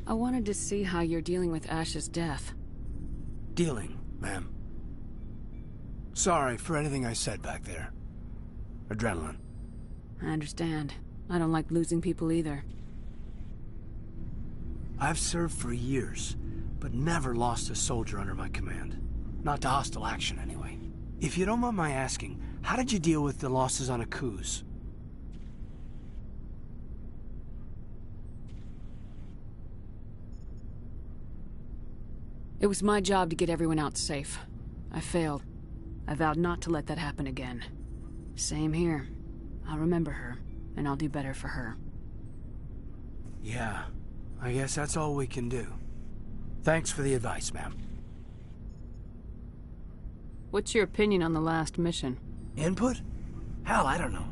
I wanted to see how you're dealing with Ash's death. Dealing, ma'am. Sorry for anything I said back there. Adrenaline. I understand. I don't like losing people either. I've served for years, but never lost a soldier under my command. Not to hostile action, anyway. If you don't mind my asking, how did you deal with the losses on Akuz? It was my job to get everyone out safe. I failed. I vowed not to let that happen again. Same here. I'll remember her, and I'll do better for her. Yeah, I guess that's all we can do. Thanks for the advice, ma'am. What's your opinion on the last mission? Input? Hell, I don't know.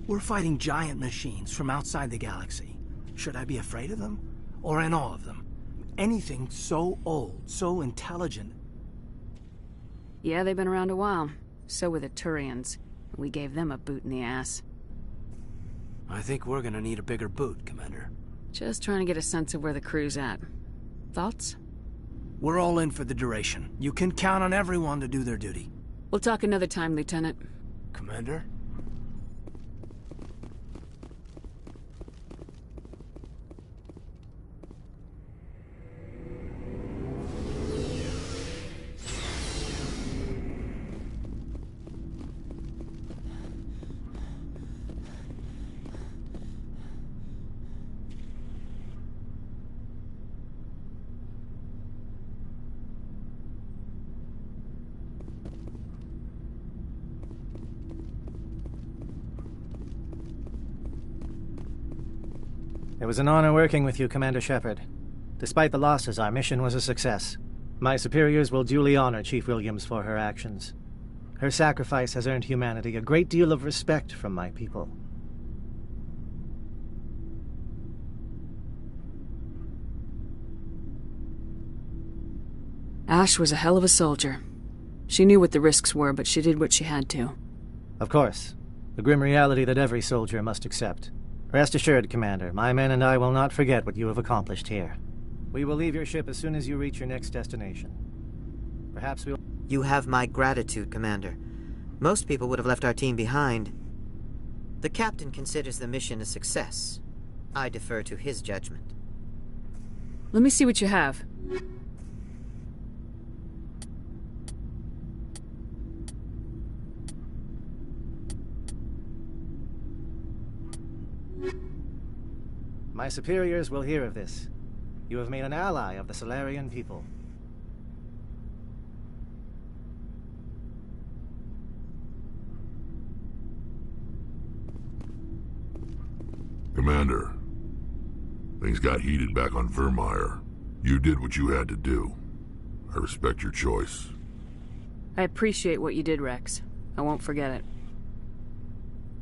We're fighting giant machines from outside the galaxy. Should I be afraid of them? Or in awe of them? Anything so old, so intelligent. Yeah, they've been around a while. So were the Turians. We gave them a boot in the ass. I think we're gonna need a bigger boot, Commander. Just trying to get a sense of where the crew's at. Thoughts? We're all in for the duration. You can count on everyone to do their duty. We'll talk another time, Lieutenant. Commander? It was an honor working with you, Commander Shepard. Despite the losses, our mission was a success. My superiors will duly honor Chief Williams for her actions. Her sacrifice has earned humanity a great deal of respect from my people. Ash was a hell of a soldier. She knew what the risks were, but she did what she had to. Of course. The grim reality that every soldier must accept. Rest assured, Commander, my men and I will not forget what you have accomplished here. We will leave your ship as soon as you reach your next destination. Perhaps we'll... You have my gratitude, Commander. Most people would have left our team behind. The captain considers the mission a success. I defer to his judgment. Let me see what you have. My superiors will hear of this. You have made an ally of the Solarian people. Commander, things got heated back on Vermeer. You did what you had to do. I respect your choice. I appreciate what you did, Rex. I won't forget it.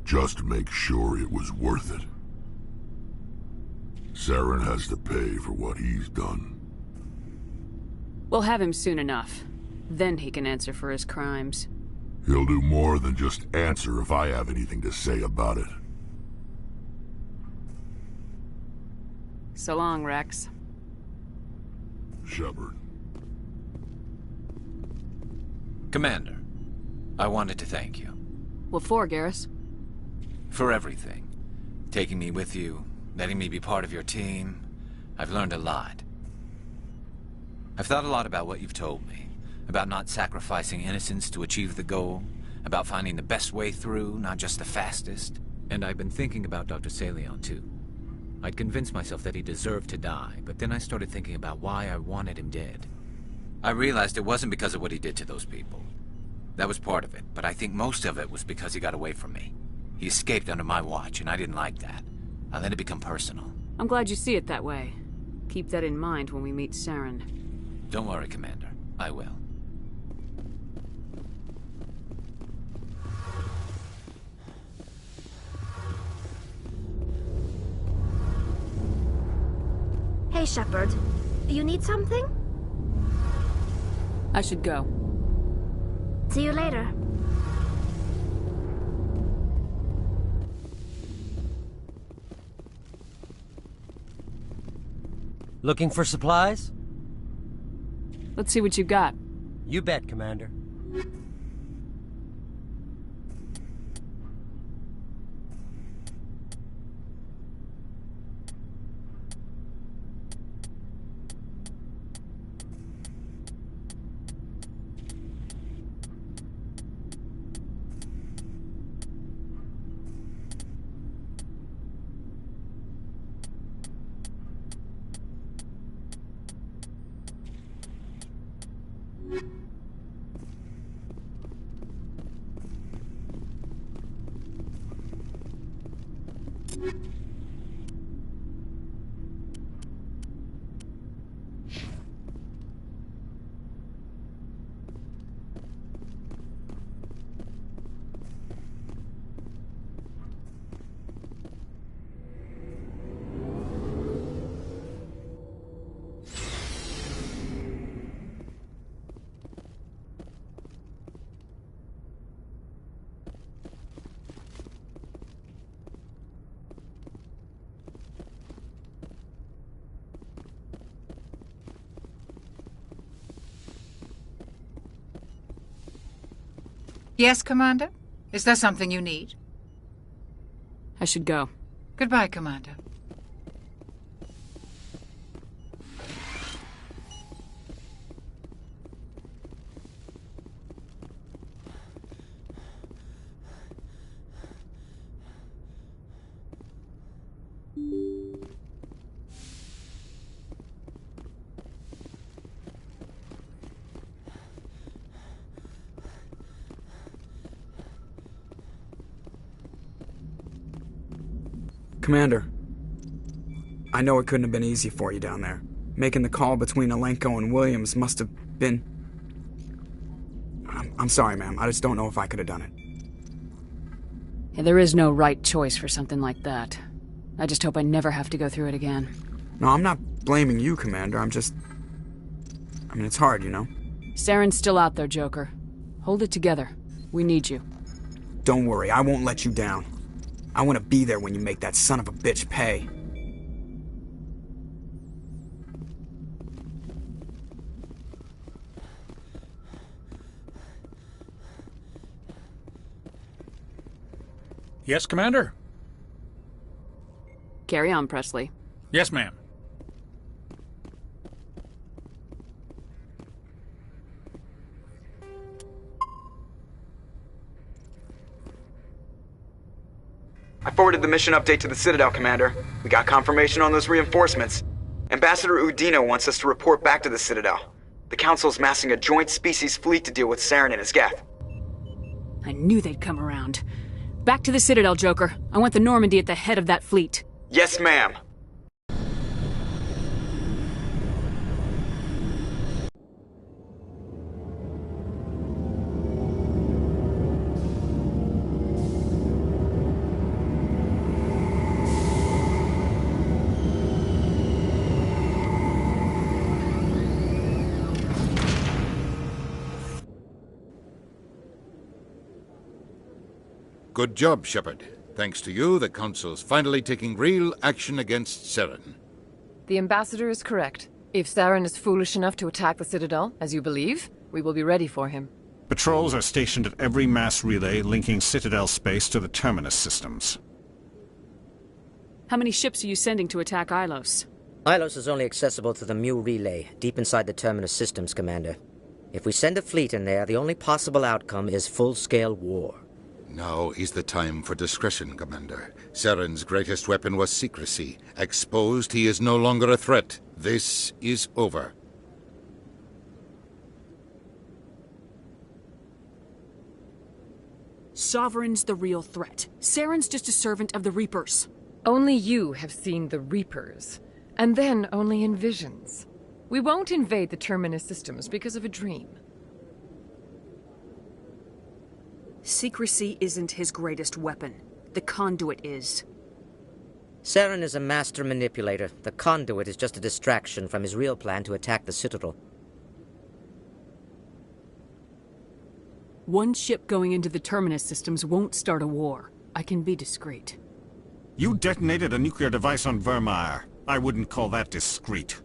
Just make sure it was worth it. Saren has to pay for what he's done. We'll have him soon enough. Then he can answer for his crimes. He'll do more than just answer if I have anything to say about it. So long, Rex. Shepard. Commander, I wanted to thank you. What for, Garrus? For everything. Taking me with you, letting me be part of your team. I've learned a lot. I've thought a lot about what you've told me. About not sacrificing innocence to achieve the goal. About finding the best way through, not just the fastest. And I've been thinking about Dr. Saleon, too. I'd convinced myself that he deserved to die, but then I started thinking about why I wanted him dead. I realized it wasn't because of what he did to those people. That was part of it, but I think most of it was because he got away from me. He escaped under my watch, and I didn't like that. I let it become personal. I'm glad you see it that way. Keep that in mind when we meet Saren. Don't worry, Commander. I will. Hey, Shepard. You need something? I should go. See you later. Looking for supplies? Let's see what you got. You bet, Commander. Yes, Commander? Is there something you need? I should go. Goodbye, Commander. Commander, I know it couldn't have been easy for you down there. Making the call between Alenko and Williams must have been... I'm sorry, ma'am. I just don't know if I could have done it. Yeah, there is no right choice for something like that. I just hope I never have to go through it again. No, I'm not blaming you, Commander. I mean, it's hard, you know? Saren's still out there, Joker. Hold it together. We need you. Don't worry, I won't let you down. I want to be there when you make that son of a bitch pay. Yes, Commander? Carry on, Presley. Yes, ma'am. I forwarded the mission update to the Citadel, Commander. We got confirmation on those reinforcements. Ambassador Udina wants us to report back to the Citadel. The Council's massing a joint species fleet to deal with Saren and his geth. I knew they'd come around. Back to the Citadel, Joker. I want the Normandy at the head of that fleet. Yes, ma'am. Good job, Shepard. Thanks to you, the Council's finally taking real action against Saren. The Ambassador is correct. If Saren is foolish enough to attack the Citadel, as you believe, we will be ready for him. Patrols are stationed at every mass relay linking Citadel space to the Terminus systems. How many ships are you sending to attack Ilos? Ilos is only accessible to the Mu relay, deep inside the Terminus systems, Commander. If we send a fleet in there, the only possible outcome is full-scale war. Now is the time for discretion, Commander. Saren's greatest weapon was secrecy. Exposed, he is no longer a threat. This is over. Sovereign's the real threat. Saren's just a servant of the Reapers. Only you have seen the Reapers, and then only in visions. We won't invade the Terminus systems because of a dream. Secrecy isn't his greatest weapon. The conduit is. Saren is a master manipulator. The conduit is just a distraction from his real plan to attack the Citadel. One ship going into the Terminus systems won't start a war. I can be discreet. You detonated a nuclear device on Vermeer. I wouldn't call that discreet.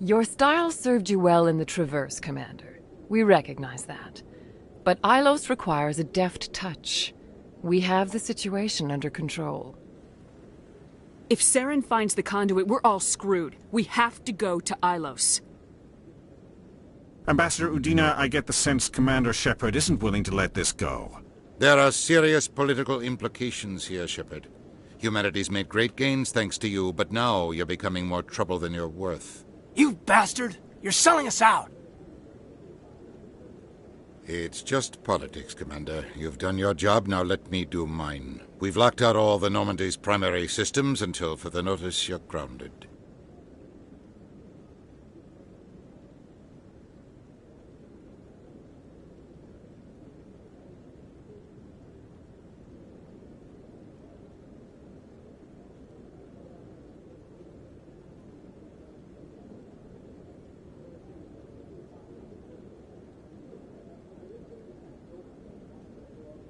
Your style served you well in the Traverse, Commander. We recognize that. But Ilos requires a deft touch. We have the situation under control. If Saren finds the conduit, we're all screwed. We have to go to Ilos. Ambassador Udina, I get the sense Commander Shepard isn't willing to let this go. There are serious political implications here, Shepard. Humanity's made great gains thanks to you, but now you're becoming more trouble than you're worth. You bastard! You're selling us out! It's just politics, Commander. You've done your job, now let me do mine. We've locked out all the Normandy's primary systems until further notice you're grounded.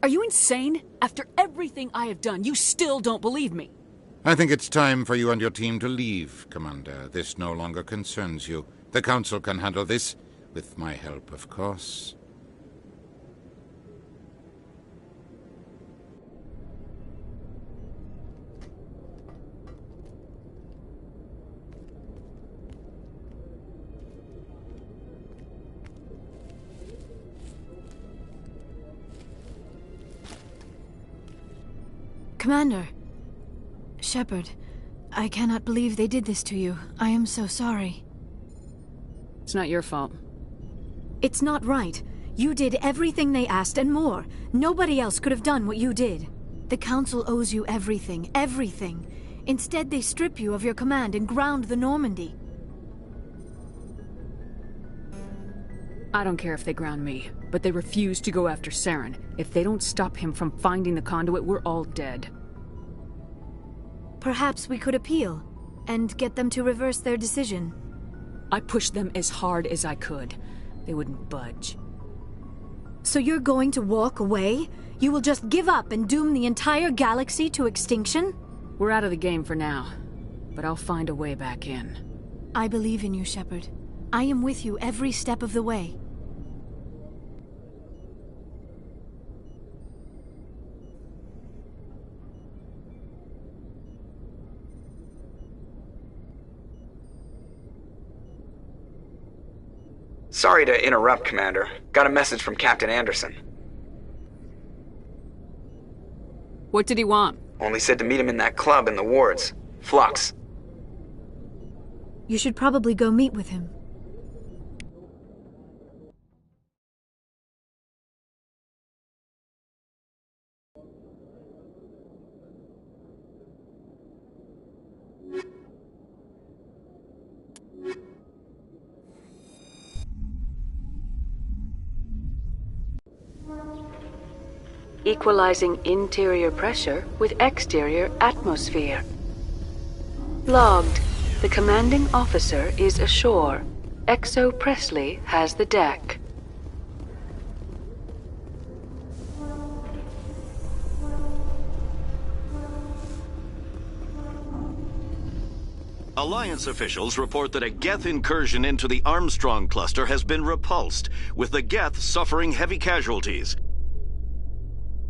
Are you insane? After everything I have done, you still don't believe me. I think it's time for you and your team to leave, Commander. This no longer concerns you. The Council can handle this, with my help, of course. Commander. Shepard, I cannot believe they did this to you. I am so sorry. It's not your fault. It's not right. You did everything they asked and more. Nobody else could have done what you did. The Council owes you everything, everything. Instead, they strip you of your command and ground the Normandy. I don't care if they ground me, but they refuse to go after Saren. If they don't stop him from finding the conduit, we're all dead. Perhaps we could appeal, and get them to reverse their decision. I pushed them as hard as I could. They wouldn't budge. So you're going to walk away? You will just give up and doom the entire galaxy to extinction? We're out of the game for now, but I'll find a way back in. I believe in you, Shepard. I am with you every step of the way. Sorry to interrupt, Commander. Got a message from Captain Anderson. What did he want? Only said to meet him in that club in the wards. Flux. You should probably go meet with him. Equalizing interior pressure with exterior atmosphere. Logged. The commanding officer is ashore. Exo Presley has the deck. Alliance officials report that a Geth incursion into the Armstrong cluster has been repulsed, with the Geth suffering heavy casualties.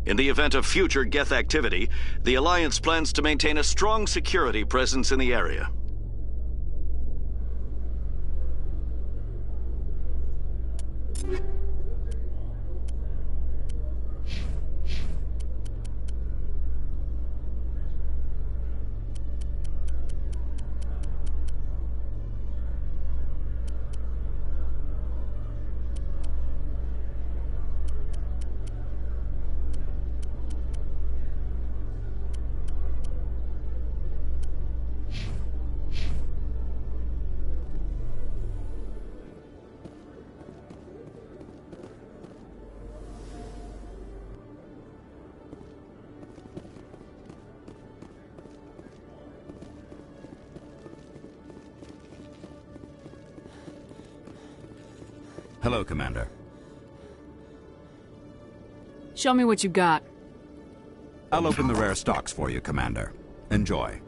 In the event of future Geth activity, the Alliance plans to maintain a strong security presence in the area. Hello, Commander. Show me what you got. I'll open the rare stocks for you, Commander. Enjoy.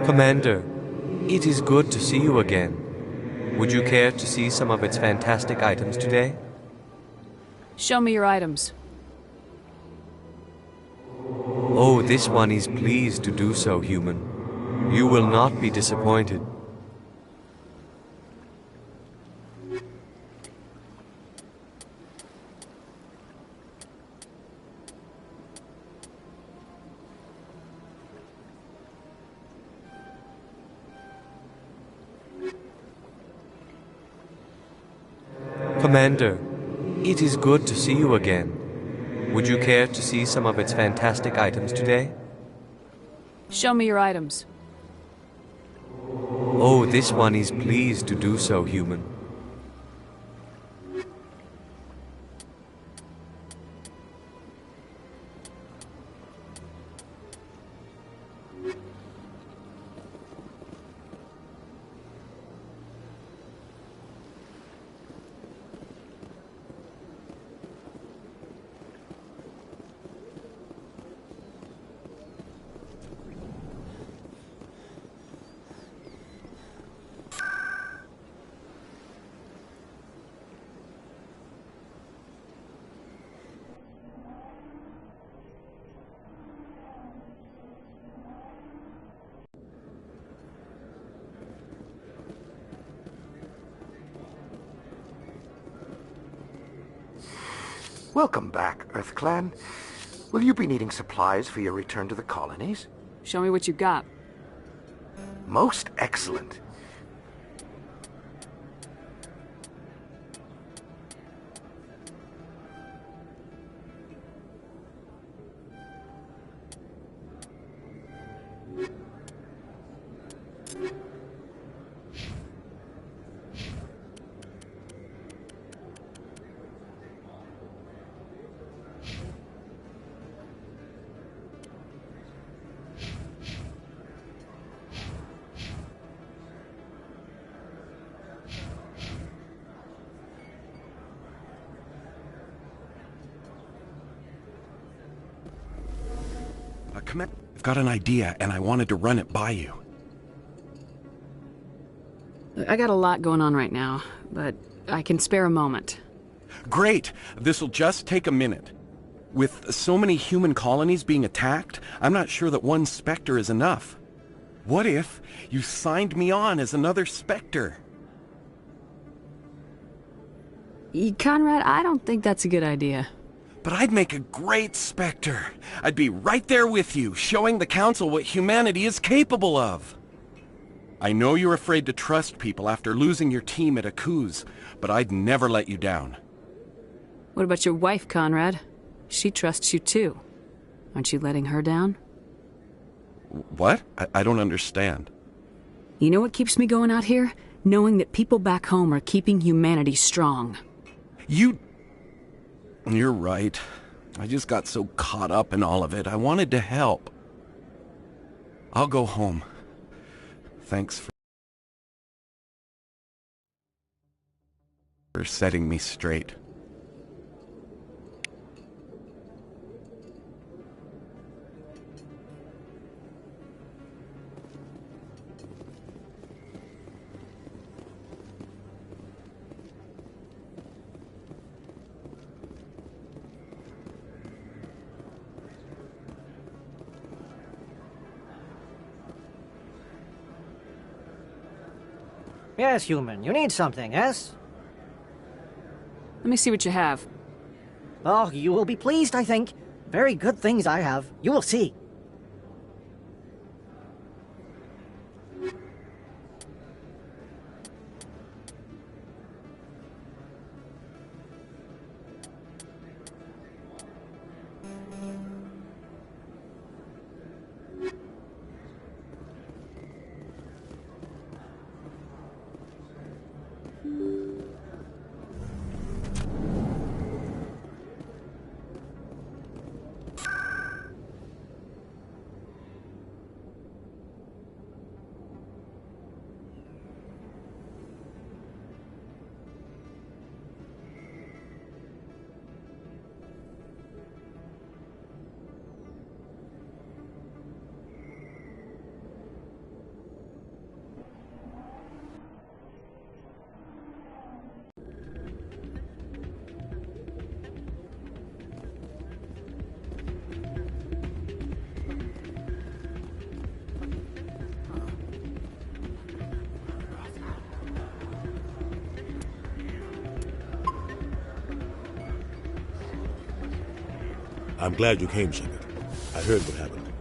Commander, it is good to see you again. Would you care to see some of its fantastic items today? Show me your items. Oh, this one is pleased to do so, human. You will not be disappointed. Commander, it is good to see you again. Would you care to see some of its fantastic items today? Show me your items. Oh, this one is pleased to do so, human. Welcome back, EarthClan. Will you be needing supplies for your return to the colonies? Show me what you got. Most excellent. I've got an idea, and I wanted to run it by you. I got a lot going on right now, but I can spare a moment. Great! This'll just take a minute. With so many human colonies being attacked, I'm not sure that one Spectre is enough. What if you signed me on as another Spectre? Conrad, I don't think that's a good idea. But I'd make a great Spectre. I'd be right there with you, showing the Council what humanity is capable of. I know you're afraid to trust people after losing your team at Akuz, but I'd never let you down. What about your wife, Conrad? She trusts you too. Aren't you letting her down? What? I don't understand. You know what keeps me going out here? Knowing that people back home are keeping humanity strong. You're right. I just got so caught up in all of it. I wanted to help. I'll go home. Thanks for setting me straight. Yes, human. You need something, yes? Let me see what you have. Oh, you will be pleased, I think. Very good things I have. You will see. I'm glad you came, Shepard. I heard what happened.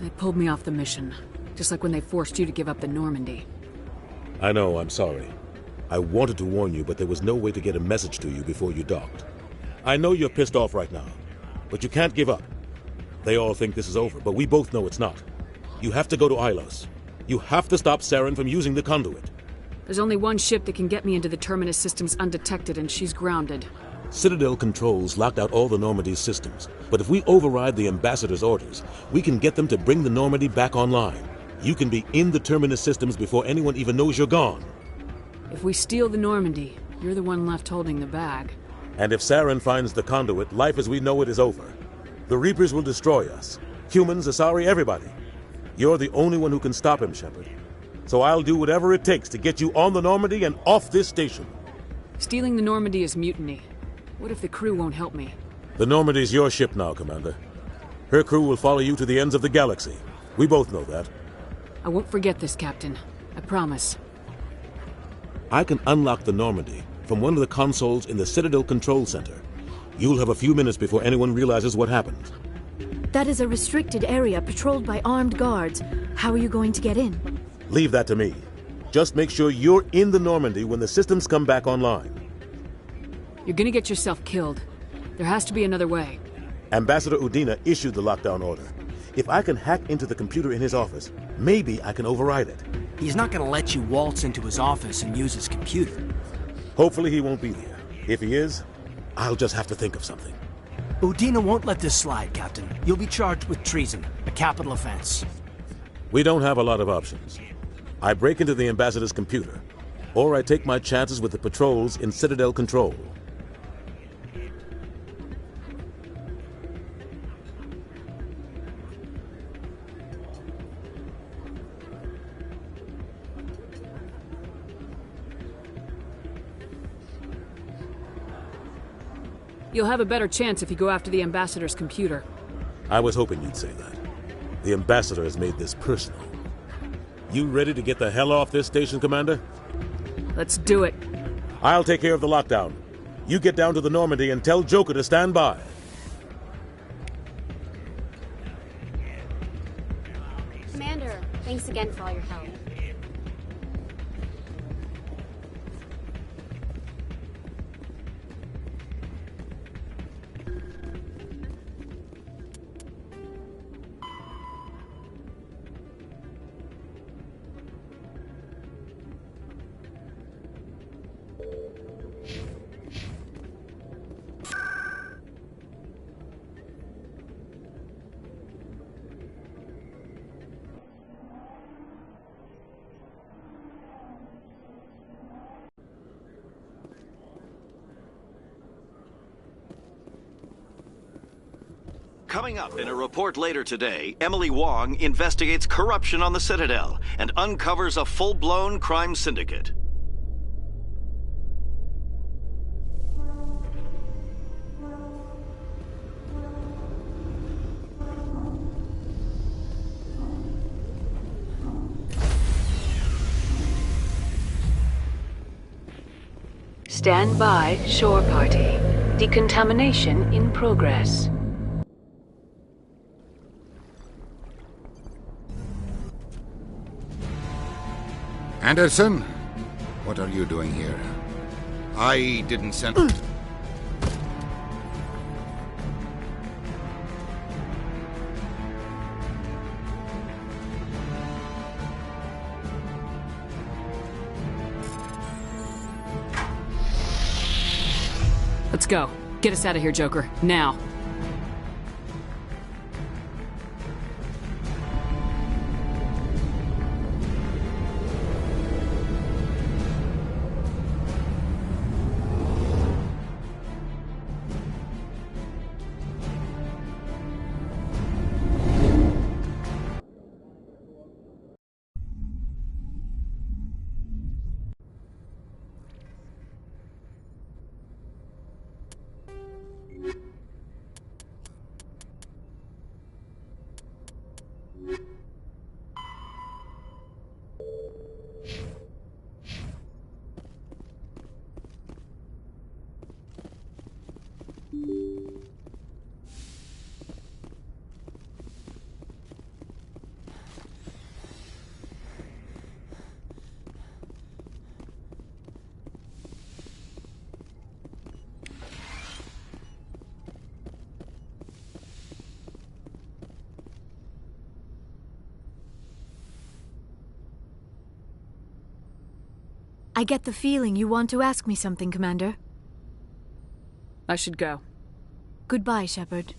They pulled me off the mission, just like when they forced you to give up the Normandy. I know, I'm sorry. I wanted to warn you, but there was no way to get a message to you before you docked. I know you're pissed off right now, but you can't give up. They all think this is over, but we both know it's not. You have to go to Ilos. You have to stop Saren from using the conduit. There's only one ship that can get me into the Terminus systems undetected, and she's grounded. Citadel controls locked out all the Normandy's systems, but if we override the Ambassador's orders, we can get them to bring the Normandy back online. You can be in the Terminus systems before anyone even knows you're gone. If we steal the Normandy, you're the one left holding the bag. And if Saren finds the conduit, life as we know it is over. The Reapers will destroy us. Humans, Asari, everybody. You're the only one who can stop him, Shepard. So I'll do whatever it takes to get you on the Normandy and off this station. Stealing the Normandy is mutiny. What if the crew won't help me? The Normandy's your ship now, Commander. Her crew will follow you to the ends of the galaxy. We both know that. I won't forget this, Captain. I promise. I can unlock the Normandy from one of the consoles in the Citadel Control Center. You'll have a few minutes before anyone realizes what happened. That is a restricted area patrolled by armed guards. How are you going to get in? Leave that to me. Just make sure you're in the Normandy when the systems come back online. You're gonna get yourself killed. There has to be another way. Ambassador Udina issued the lockdown order. If I can hack into the computer in his office, maybe I can override it. He's not gonna let you waltz into his office and use his computer. Hopefully he won't be there. If he is, I'll just have to think of something. Udina won't let this slide, Captain. You'll be charged with treason, a capital offense. We don't have a lot of options. I break into the Ambassador's computer, or I take my chances with the patrols in Citadel Control. You'll have a better chance if you go after the Ambassador's computer. I was hoping you'd say that. The Ambassador has made this personal. You ready to get the hell off this station, Commander? Let's do it. I'll take care of the lockdown. You get down to the Normandy and tell Joker to stand by. Commander, thanks again for all your help. Coming up in a report later today, Emily Wong investigates corruption on the Citadel and uncovers a full-blown crime syndicate. Stand by, shore party. Decontamination in progress. Anderson, what are you doing here? I didn't send... Let's go. Get us out of here, Joker. Now. I get the feeling you want to ask me something, Commander. I should go. Goodbye, Shepard.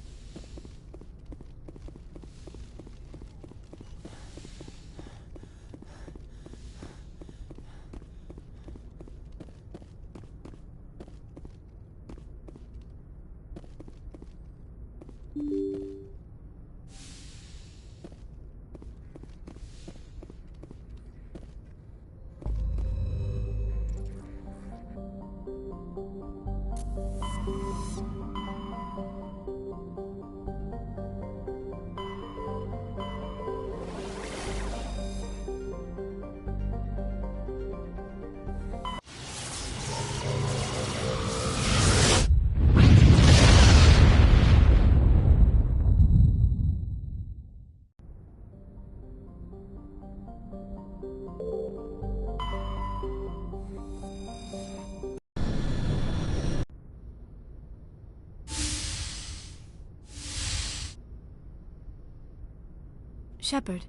Shepard,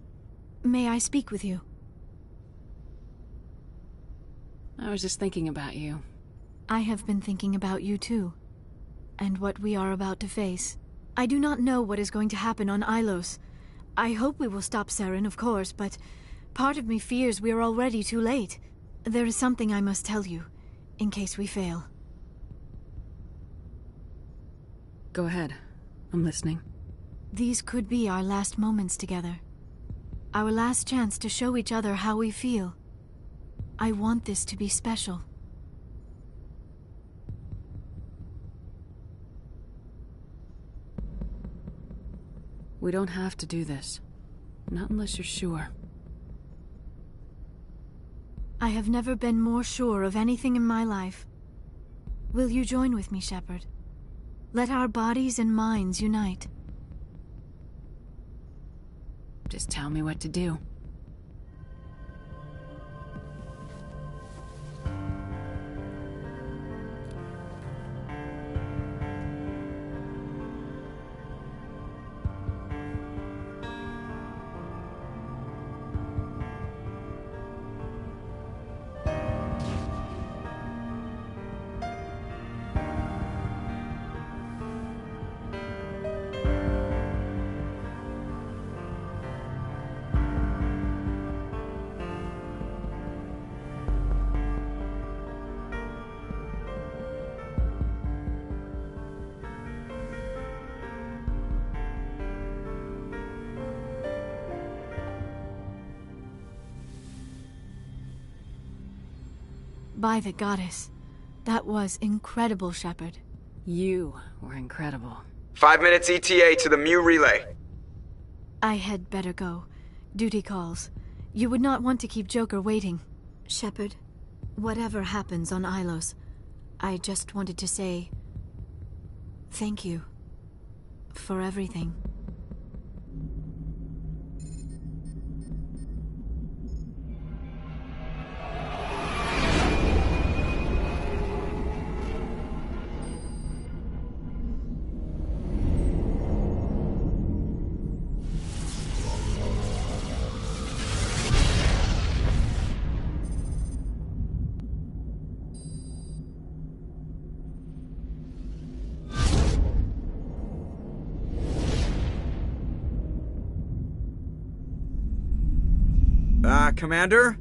may I speak with you? I was just thinking about you. I have been thinking about you too, and what we are about to face. I do not know what is going to happen on Ilos. I hope we will stop Saren, of course, but part of me fears we are already too late. There is something I must tell you, in case we fail. Go ahead. I'm listening. These could be our last moments together. Our last chance to show each other how we feel. I want this to be special. We don't have to do this. Not unless you're sure. I have never been more sure of anything in my life. Will you join with me, Shepard? Let our bodies and minds unite. Just tell me what to do. By the goddess, that was incredible, Shepard. You were incredible. 5 minutes ETA to the Mu relay. I had better go. Duty calls. You would not want to keep Joker waiting. Shepard, whatever happens on Ilos, I just wanted to say thank you for everything. Commander?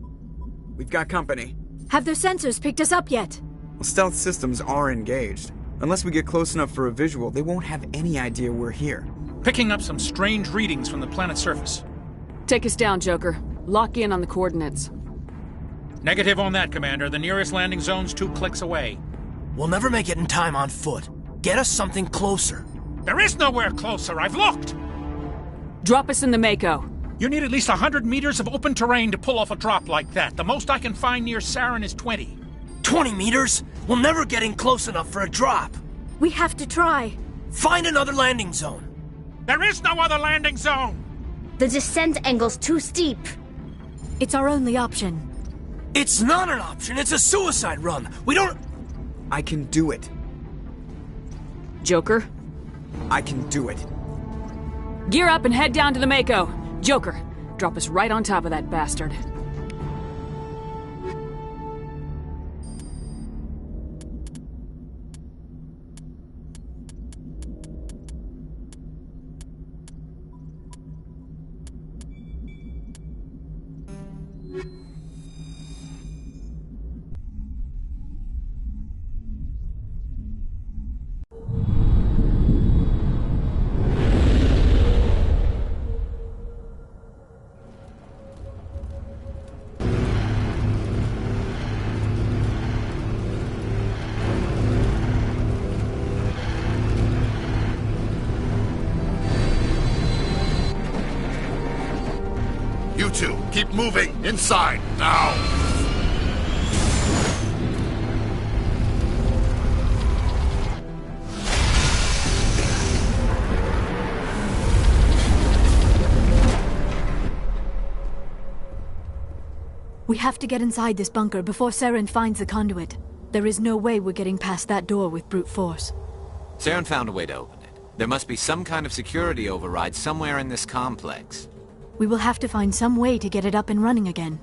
We've got company. Have their sensors picked us up yet? Well, stealth systems are engaged. Unless we get close enough for a visual, they won't have any idea we're here. Picking up some strange readings from the planet's surface. Take us down, Joker. Lock in on the coordinates. Negative on that, Commander. The nearest landing zone's 2 clicks away. We'll never make it in time on foot. Get us something closer. There is nowhere closer. I've looked. Drop us in the Mako. You need at least 100 meters of open terrain to pull off a drop like that. The most I can find near Saren is 20. 20 meters? We'll never get in close enough for a drop. We have to try. Find another landing zone. There is no other landing zone! The descent angle's too steep. It's our only option. It's not an option. It's a suicide run. We don't... I can do it. Joker? I can do it. Gear up and head down to the Mako. Joker, drop us right on top of that bastard. to. Keep moving. Inside. Now. We have to get inside this bunker before Saren finds the conduit. There is no way we're getting past that door with brute force. Saren found a way to open it. There must be some kind of security override somewhere in this complex. We will have to find some way to get it up and running again.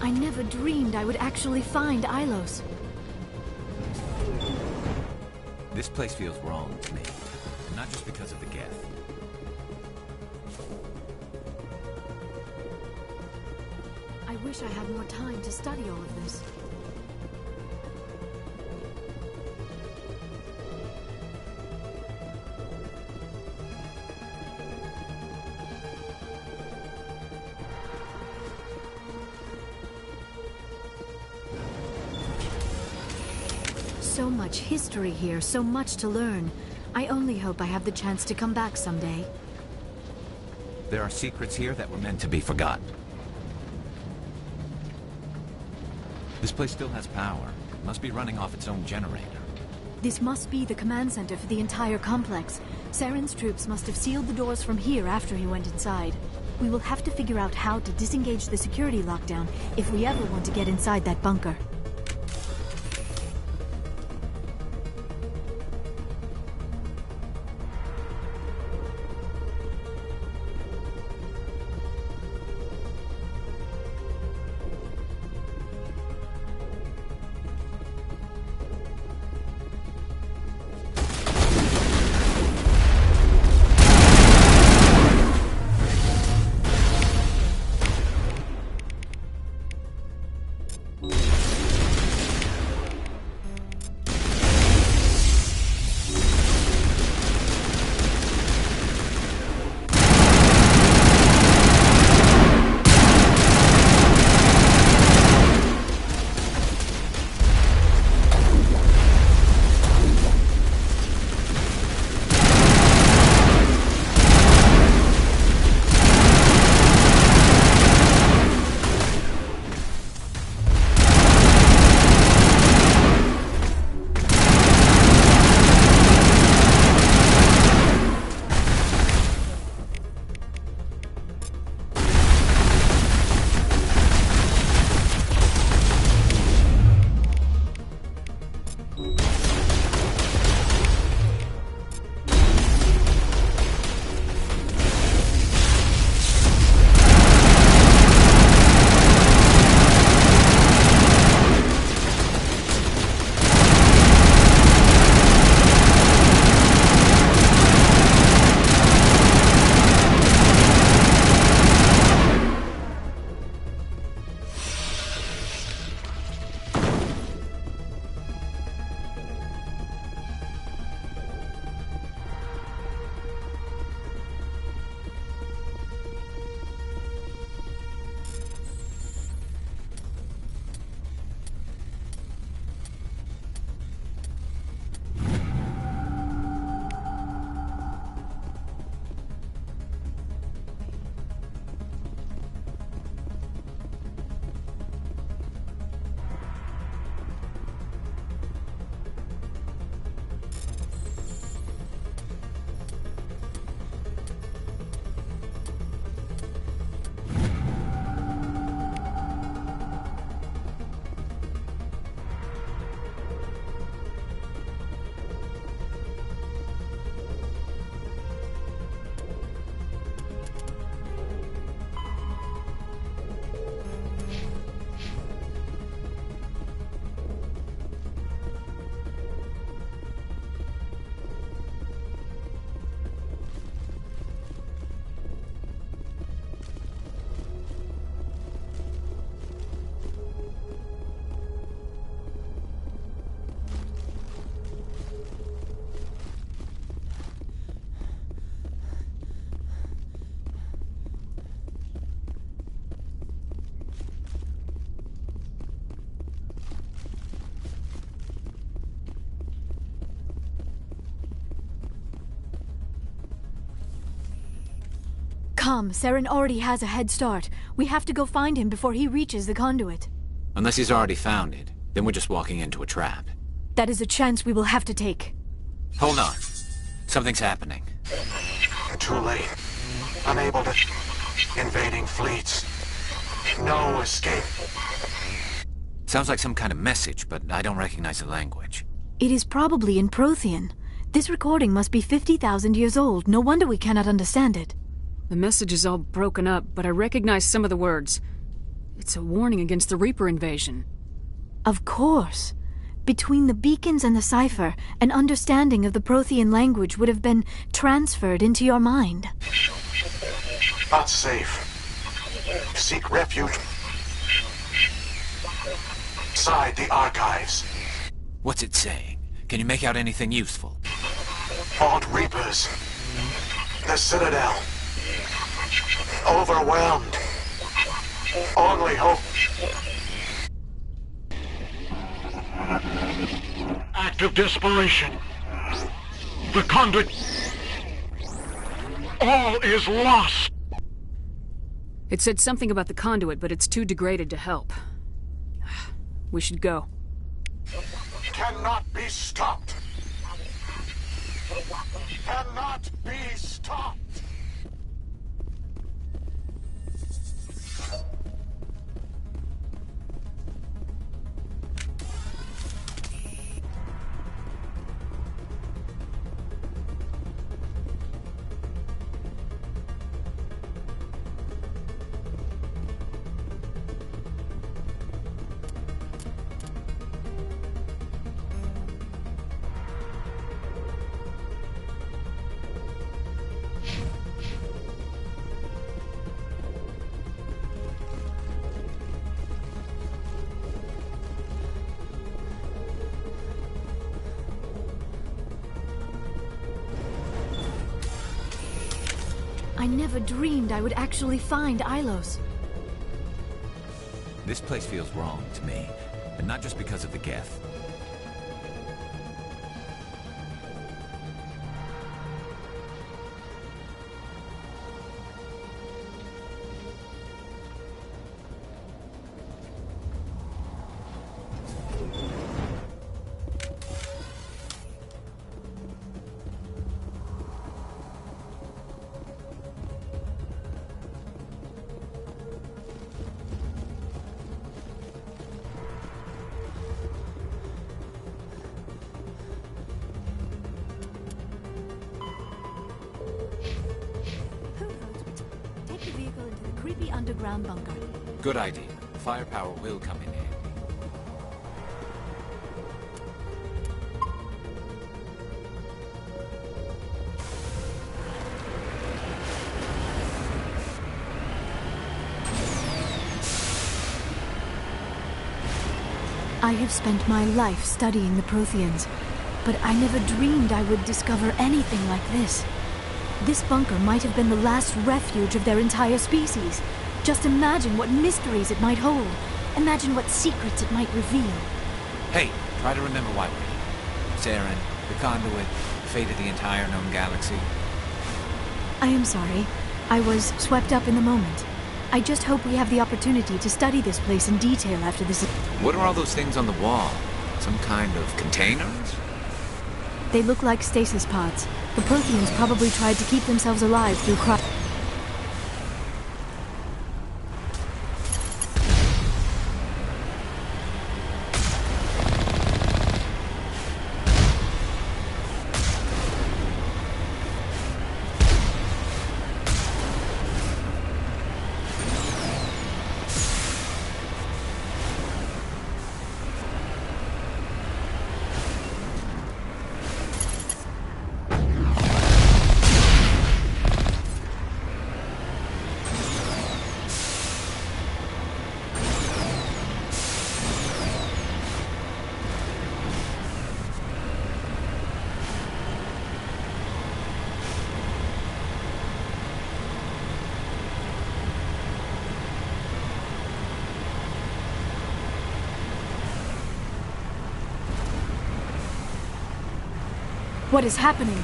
I never dreamed I would actually find Ilos. This place feels wrong to me. And not just because of the Geth. I wish I had more time to study all of this. So much history here, so much to learn. I only hope I have the chance to come back someday. There are secrets here that were meant to be forgotten. This place still has power. It must be running off its own generator. This must be the command center for the entire complex. Saren's troops must have sealed the doors from here after he went inside. We will have to figure out how to disengage the security lockdown if we ever want to get inside that bunker. Come, Saren already has a head start. We have to go find him before he reaches the conduit. Unless he's already found it, then we're just walking into a trap. That is a chance we will have to take. Hold on. Something's happening. Too late. Unable to... Invading fleets. No escape. Sounds like some kind of message, but I don't recognize the language. It is probably in Prothean. This recording must be 50,000 years old. No wonder we cannot understand it. The message is all broken up, but I recognize some of the words. It's a warning against the Reaper invasion. Of course. Between the beacons and the cipher, an understanding of the Prothean language would have been transferred into your mind. Not safe. Seek refuge inside the archives. What's it saying? Can you make out anything useful? Fought Reapers. The Citadel. Overwhelmed. Only hope. Act of desperation. The conduit. All is lost. It said something about the conduit, but it's too degraded to help. We should go. Cannot be stopped. Cannot be stopped. I never dreamed I would actually find Ilos. This place feels wrong to me, and not just because of the Geth. Underground bunker. Good idea. Firepower will come in handy. I have spent my life studying the Protheans, but I never dreamed I would discover anything like this. This bunker might have been the last refuge of their entire species. Just imagine what mysteries it might hold. Imagine what secrets it might reveal. Hey, try to remember why we're here. Saren, the conduit, the fate of the entire known galaxy. I am sorry. I was swept up in the moment. I just hope we have the opportunity to study this place in detail after this. What are all those things on the wall? Some kind of containers? They look like stasis pods. The Protheans probably tried to keep themselves alive through What is happening?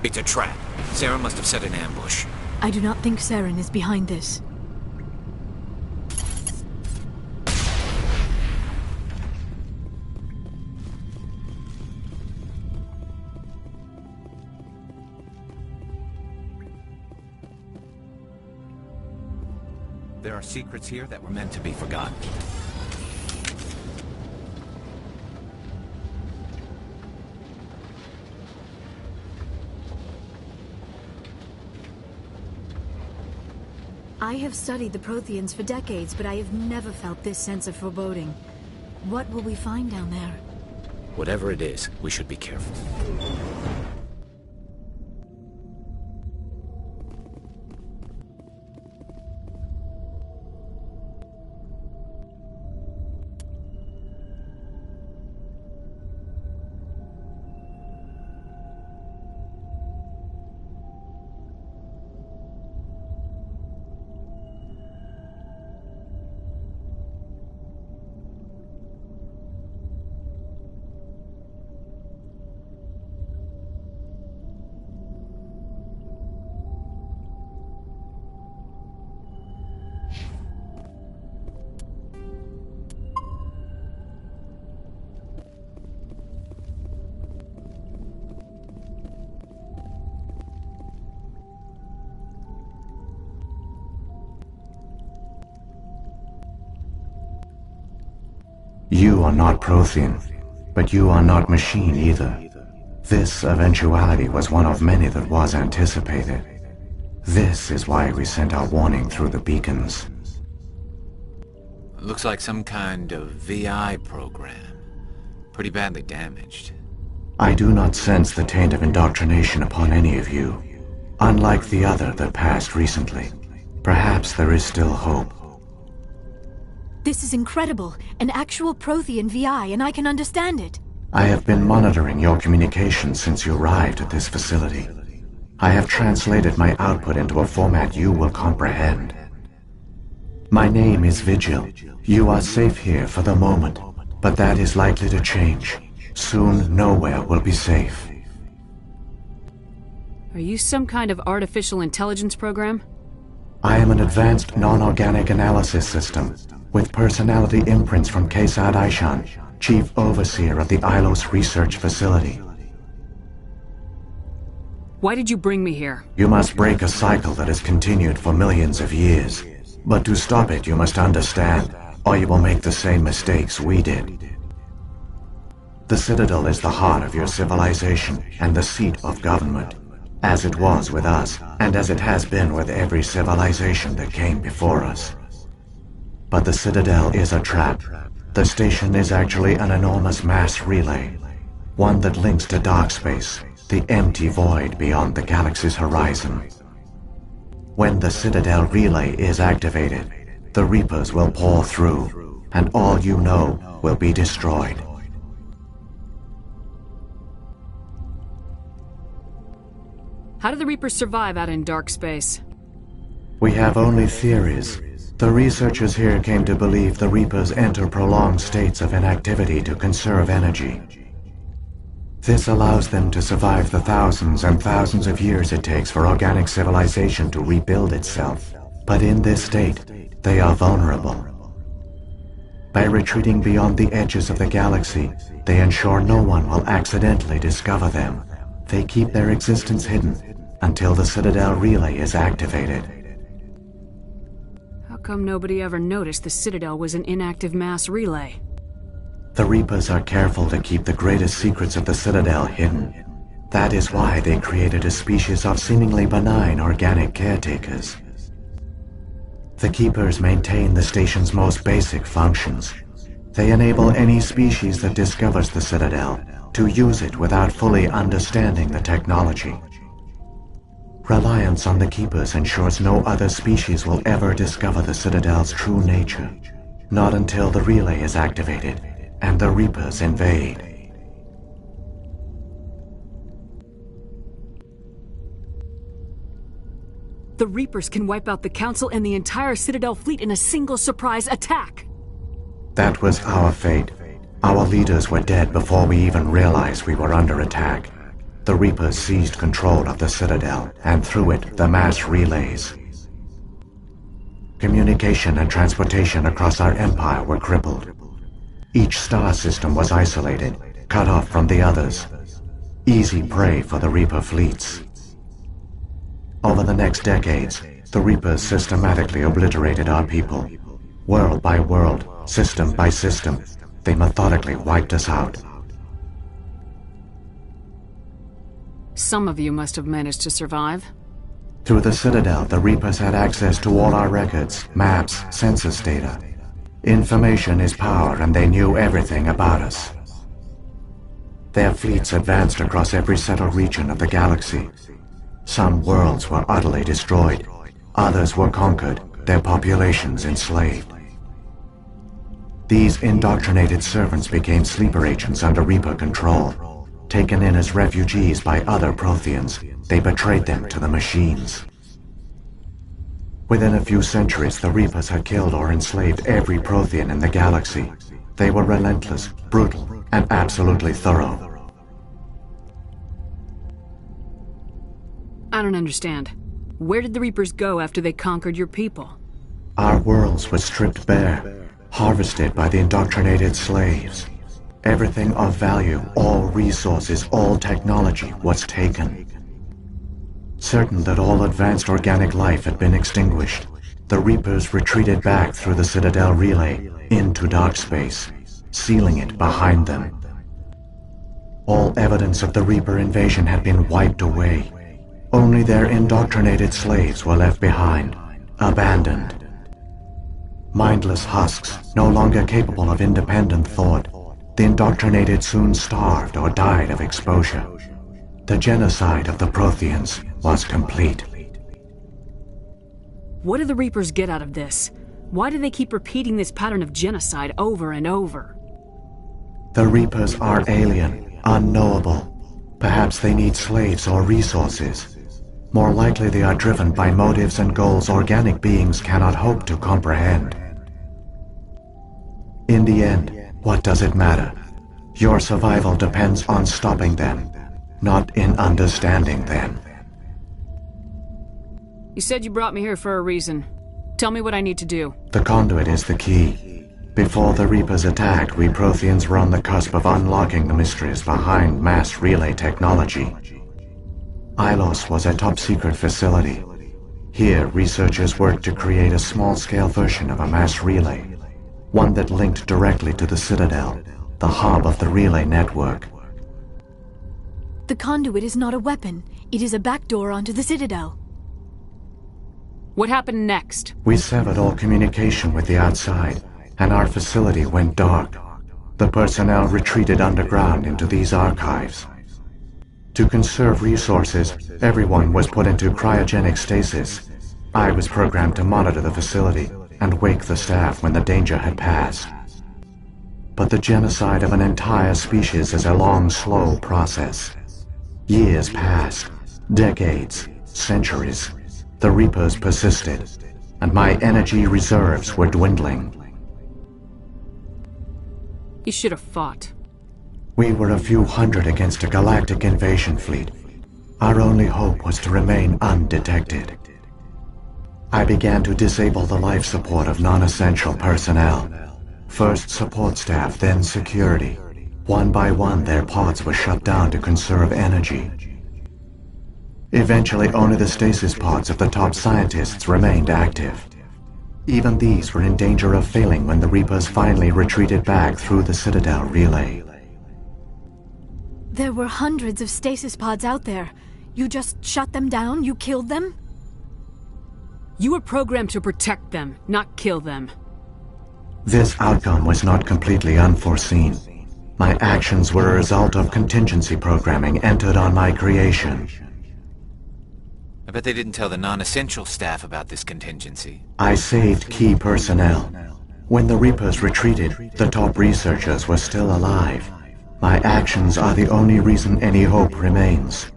It's a trap. Saren must have set an ambush. I do not think Saren is behind this. There are secrets here that were meant to be forgotten. I have studied the Protheans for decades, but I have never felt this sense of foreboding. What will we find down there? Whatever it is, we should be careful. You are not Prothean, but you are not machine either. This eventuality was one of many that was anticipated. This is why we sent our warning through the beacons. Looks like some kind of VI program. Pretty badly damaged. I do not sense the taint of indoctrination upon any of you, unlike the other that passed recently. Perhaps there is still hope. This is incredible. An actual Prothean VI, and I can understand it. I have been monitoring your communications since you arrived at this facility. I have translated my output into a format you will comprehend. My name is Vigil. You are safe here for the moment, but that is likely to change. Soon, nowhere will be safe. Are you some kind of artificial intelligence program? I am an advanced non-organic analysis system, with personality imprints from Kesad Aishan, Chief Overseer of the Ilos Research Facility. Why did you bring me here? You must break a cycle that has continued for millions of years. But to stop it, you must understand, or you will make the same mistakes we did. The Citadel is the heart of your civilization and the seat of government, as it was with us, and as it has been with every civilization that came before us. But the Citadel is a trap. The station is actually an enormous mass relay, one that links to dark space, the empty void beyond the galaxy's horizon. When the Citadel relay is activated, the Reapers will pour through, and all you know will be destroyed. How do the Reapers survive out in dark space? We have only theories. The researchers here came to believe the Reapers enter prolonged states of inactivity to conserve energy. This allows them to survive the thousands and thousands of years it takes for organic civilization to rebuild itself. But in this state, they are vulnerable. By retreating beyond the edges of the galaxy, they ensure no one will accidentally discover them. They keep their existence hidden until the Citadel relay is activated. How come nobody ever noticed the Citadel was an inactive mass relay? The Reapers are careful to keep the greatest secrets of the Citadel hidden. That is why they created a species of seemingly benign organic caretakers. The Keepers maintain the station's most basic functions. They enable any species that discovers the Citadel to use it without fully understanding the technology. Reliance on the Keepers ensures no other species will ever discover the Citadel's true nature. Not until the relay is activated and the Reapers invade. The Reapers can wipe out the Council and the entire Citadel fleet in a single surprise attack! That was our fate. Our leaders were dead before we even realized we were under attack. The Reapers seized control of the Citadel, and through it, the mass relays. Communication and transportation across our empire were crippled. Each star system was isolated, cut off from the others. Easy prey for the Reaper fleets. Over the next decades, the Reapers systematically obliterated our people. World by world, system by system, they methodically wiped us out. Some of you must have managed to survive. Through the Citadel, the Reapers had access to all our records, maps, census data. Information is power, and they knew everything about us. Their fleets advanced across every settled region of the galaxy. Some worlds were utterly destroyed. Others were conquered, their populations enslaved. These indoctrinated servants became sleeper agents under Reaper control. Taken in as refugees by other Protheans, they betrayed them to the machines. Within a few centuries, the Reapers had killed or enslaved every Prothean in the galaxy. They were relentless, brutal, and absolutely thorough. I don't understand. Where did the Reapers go after they conquered your people? Our worlds were stripped bare, harvested by the indoctrinated slaves. Everything of value, all resources, all technology was taken. Certain that all advanced organic life had been extinguished, the Reapers retreated back through the Citadel relay into dark space, sealing it behind them. All evidence of the Reaper invasion had been wiped away. Only their indoctrinated slaves were left behind, abandoned. Mindless husks, no longer capable of independent thought, the indoctrinated soon starved or died of exposure. The genocide of the Protheans was complete. What do the Reapers get out of this? Why do they keep repeating this pattern of genocide over and over? The Reapers are alien, unknowable. Perhaps they need slaves or resources. More likely they are driven by motives and goals organic beings cannot hope to comprehend. In the end, what does it matter? Your survival depends on stopping them, not in understanding them. You said you brought me here for a reason. Tell me what I need to do. The conduit is the key. Before the Reapers attacked, we Protheans were on the cusp of unlocking the mysteries behind mass relay technology. Ilos was a top-secret facility. Here, researchers worked to create a small-scale version of a mass relay, one that linked directly to the Citadel, the hub of the relay network. The conduit is not a weapon. It is a backdoor onto the Citadel. What happened next? We severed all communication with the outside, and our facility went dark. The personnel retreated underground into these archives. To conserve resources, everyone was put into cryogenic stasis. I was programmed to monitor the facility and wake the staff when the danger had passed. But the genocide of an entire species is a long, slow process. Years passed, decades, centuries. The Reapers persisted, and my energy reserves were dwindling. You should have fought. We were a few hundred against a galactic invasion fleet. Our only hope was to remain undetected. I began to disable the life support of non-essential personnel. First support staff, then security. One by one, their pods were shut down to conserve energy. Eventually, only the stasis pods of the top scientists remained active. Even these were in danger of failing when the Reapers finally retreated back through the Citadel relay. There were hundreds of stasis pods out there. You just shut them down? You killed them? You were programmed to protect them, not kill them. This outcome was not completely unforeseen. My actions were a result of contingency programming entered on my creation. I bet they didn't tell the non-essential staff about this contingency. I saved key personnel. When the Reapers retreated, the top researchers were still alive. My actions are the only reason any hope remains.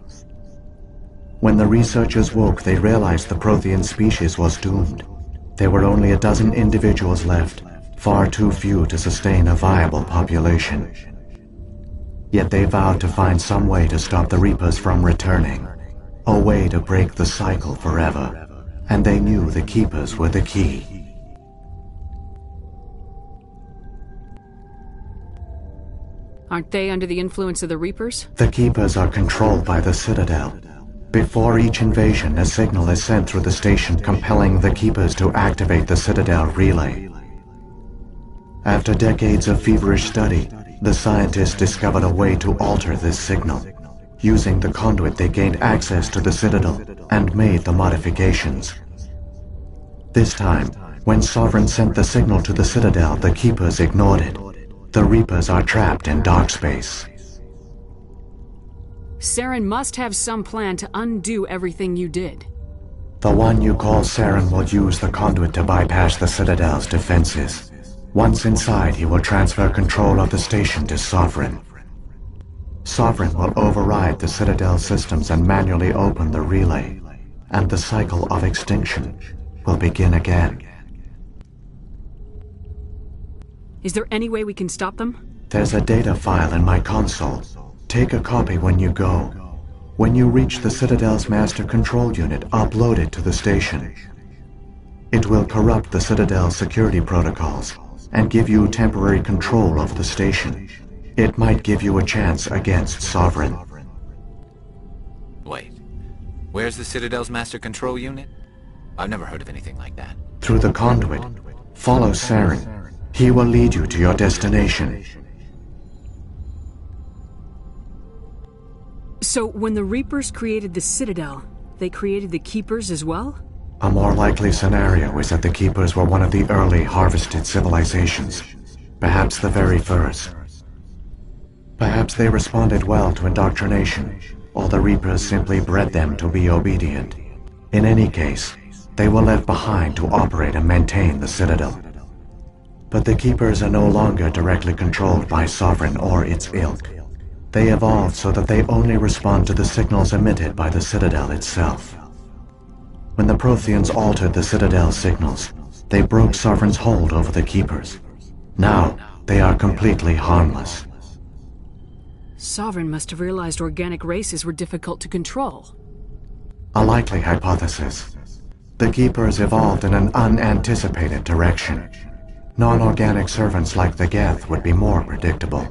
When the researchers woke, they realized the Prothean species was doomed. There were only a dozen individuals left, far too few to sustain a viable population. Yet they vowed to find some way to stop the Reapers from returning. A way to break the cycle forever. And they knew the Keepers were the key. Aren't they under the influence of the Reapers? The Keepers are controlled by the Citadel. Before each invasion, a signal is sent through the station compelling the Keepers to activate the Citadel relay. After decades of feverish study, the scientists discovered a way to alter this signal. Using the conduit, they gained access to the Citadel and made the modifications. This time, when Sovereign sent the signal to the Citadel, the Keepers ignored it. The Reapers are trapped in dark space. Saren must have some plan to undo everything you did. The one you call Saren will use the conduit to bypass the Citadel's defenses. Once inside, he will transfer control of the station to Sovereign. Sovereign will override the Citadel systems and manually open the relay, and the cycle of extinction will begin again. Is there any way we can stop them? There's a data file in my console. Take a copy when you go. When you reach the Citadel's master control unit, upload it to the station. It will corrupt the Citadel's security protocols and give you temporary control of the station. It might give you a chance against Sovereign. Wait. Where's the Citadel's master control unit? I've never heard of anything like that. Through the conduit, follow Saren. He will lead you to your destination. So, when the Reapers created the Citadel, they created the Keepers as well? A more likely scenario is that the Keepers were one of the early harvested civilizations. Perhaps the very first. Perhaps they responded well to indoctrination, or the Reapers simply bred them to be obedient. In any case, they were left behind to operate and maintain the Citadel. But the Keepers are no longer directly controlled by Sovereign or its ilk. They evolved so that they only respond to the signals emitted by the Citadel itself. When the Protheans altered the Citadel's signals, they broke Sovereign's hold over the Keepers. Now, they are completely harmless. Sovereign must have realized organic races were difficult to control. A likely hypothesis. The Keepers evolved in an unanticipated direction. Non-organic servants like the Geth would be more predictable.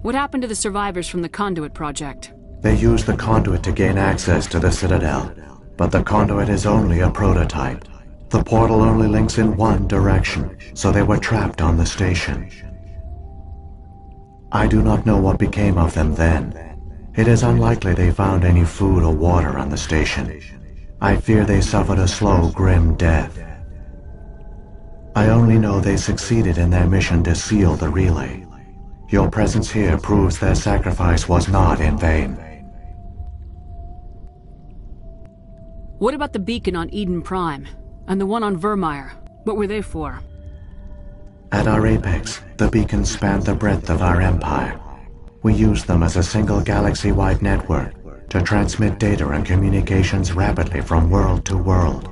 What happened to the survivors from the Conduit project? They used the conduit to gain access to the Citadel, but the conduit is only a prototype. The portal only links in one direction, so they were trapped on the station. I do not know what became of them then. It is unlikely they found any food or water on the station. I fear they suffered a slow, grim death. I only know they succeeded in their mission to seal the relay. Your presence here proves their sacrifice was not in vain. What about the beacon on Eden Prime? And the one on Vermeer? What were they for? At our apex, the beacons spanned the breadth of our empire. We used them as a single galaxy-wide network to transmit data and communications rapidly from world to world.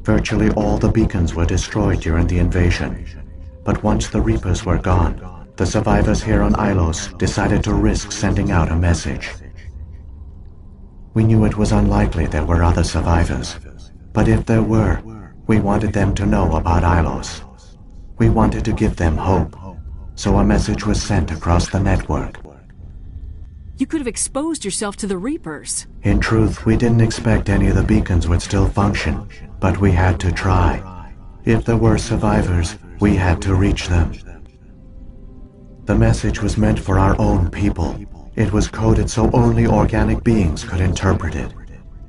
Virtually all the beacons were destroyed during the invasion, but once the Reapers were gone, the survivors here on Ilos decided to risk sending out a message. We knew it was unlikely there were other survivors, but if there were, we wanted them to know about Ilos. We wanted to give them hope, so a message was sent across the network. You could have exposed yourself to the Reapers. In truth, we didn't expect any of the beacons would still function, but we had to try. If there were survivors, we had to reach them. The message was meant for our own people. It was coded so only organic beings could interpret it.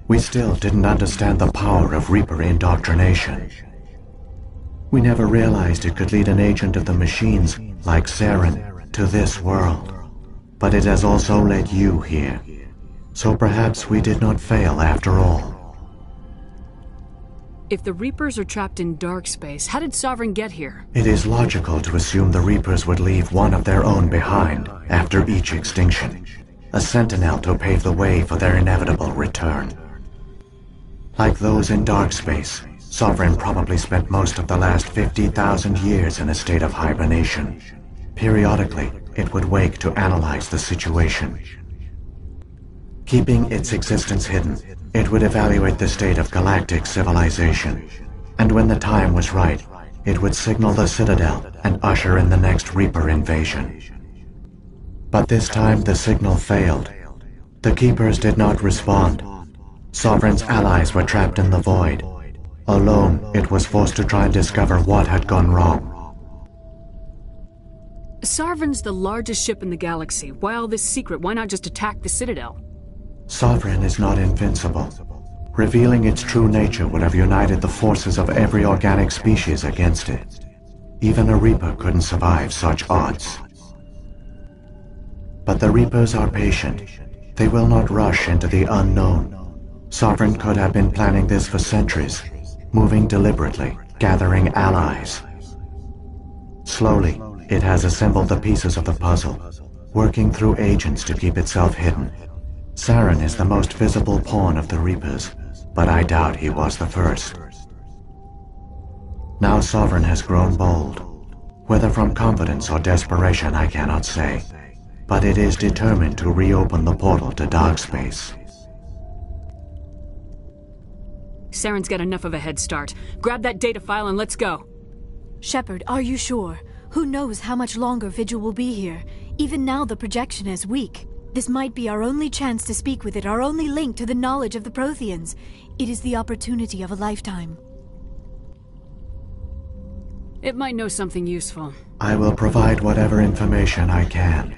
We still didn't understand the power of Reaper indoctrination. We never realized it could lead an agent of the machines, like Saren, to this world. But it has also led you here. So perhaps we did not fail after all. If the Reapers are trapped in dark space, how did Sovereign get here? It is logical to assume the Reapers would leave one of their own behind after each extinction. A sentinel to pave the way for their inevitable return. Like those in dark space, Sovereign probably spent most of the last 50,000 years in a state of hibernation. Periodically, it would wake to analyze the situation. Keeping its existence hidden, it would evaluate the state of galactic civilization. And when the time was right, it would signal the Citadel and usher in the next Reaper invasion. But this time the signal failed. The Keepers did not respond. Sovereign's allies were trapped in the void. Alone, it was forced to try and discover what had gone wrong. Sovereign's the largest ship in the galaxy. Why all this secret? Why not just attack the Citadel? Sovereign is not invincible. Revealing its true nature would have united the forces of every organic species against it. Even a Reaper couldn't survive such odds. But the Reapers are patient. They will not rush into the unknown. Sovereign could have been planning this for centuries, moving deliberately, gathering allies. Slowly, it has assembled the pieces of the puzzle, working through agents to keep itself hidden. Saren is the most visible pawn of the Reapers, but I doubt he was the first. Now Sovereign has grown bold. Whether from confidence or desperation, I cannot say. But it is determined to reopen the portal to dark space. Saren's got enough of a head start. Grab that data file and let's go. Shepard, are you sure? Who knows how much longer Vigil will be here? Even now the projection is weak. This might be our only chance to speak with it, our only link to the knowledge of the Protheans. It is the opportunity of a lifetime. It might know something useful. I will provide whatever information I can.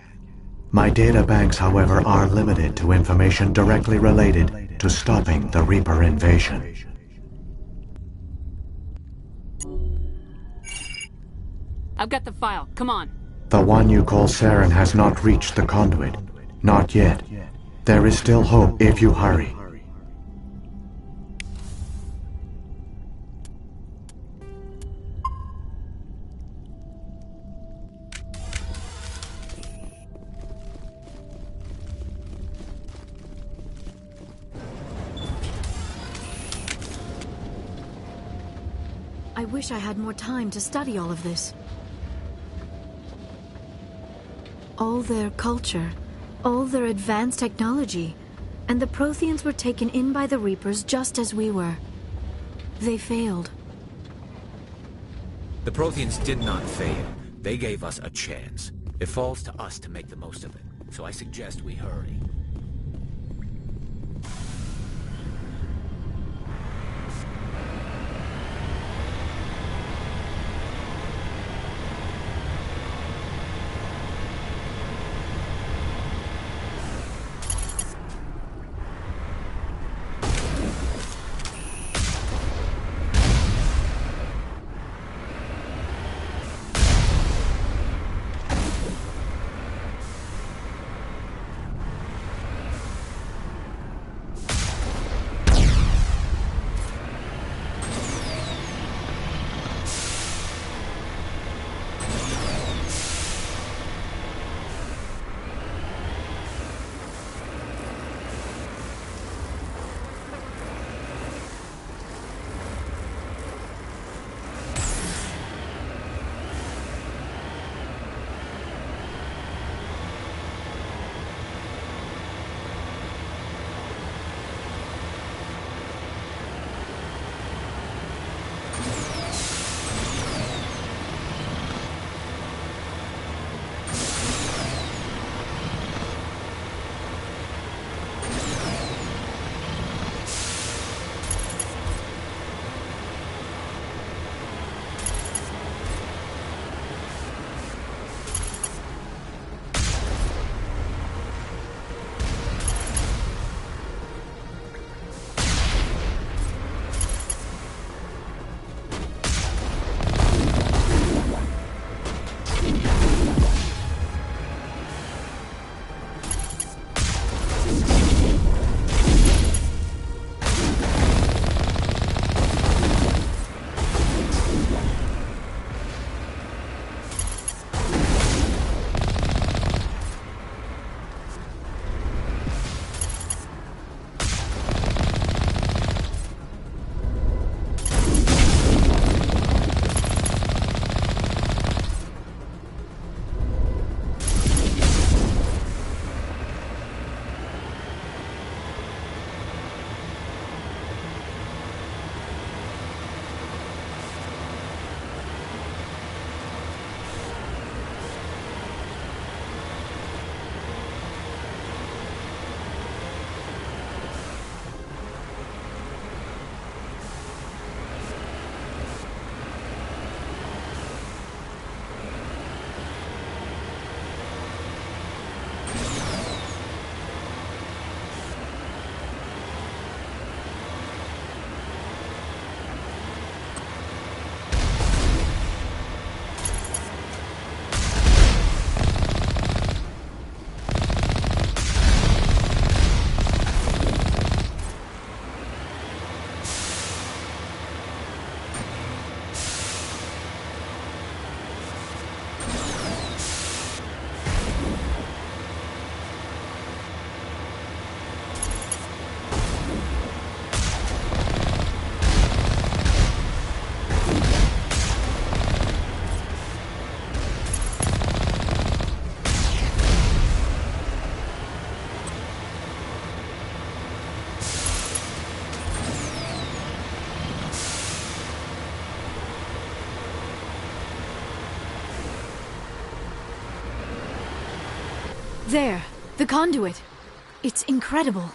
My data banks, however, are limited to information directly related to stopping the Reaper invasion. I've got the file. Come on. The one you call Saren has not reached the conduit. Not yet. There is still hope if you hurry. I wish I had more time to study all of this. All their culture, all their advanced technology, and the Protheans were taken in by the Reapers just as we were. They failed. The Protheans did not fail. They gave us a chance. It falls to us to make the most of it. So I suggest we hurry. There, the conduit. It's incredible.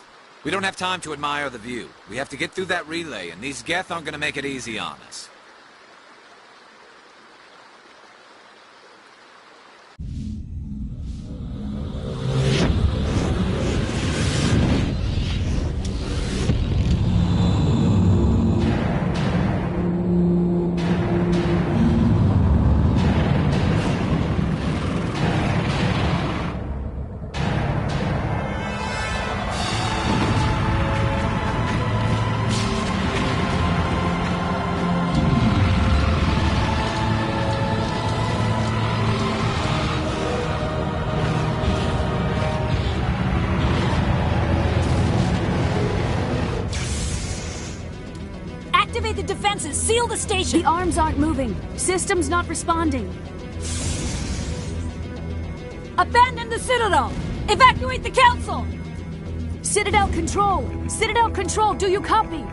We don't have time to admire the view. We have to get through that relay, and these Geth aren't gonna make it easy on us. Activate the defenses! Seal the station! The arms aren't moving. System's not responding. Abandon the Citadel! Evacuate the Council! Citadel Control! Citadel Control, do you copy?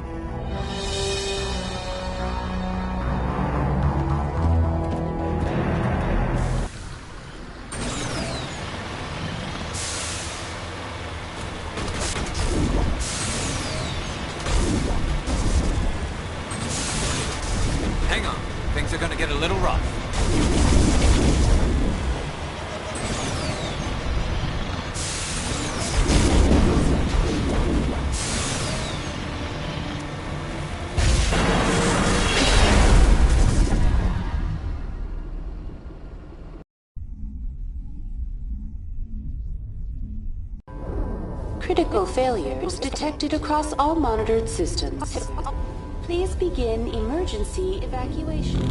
Hang on. Things are gonna get a little rough. Critical failures detected across all monitored systems. Please begin emergency evacuation.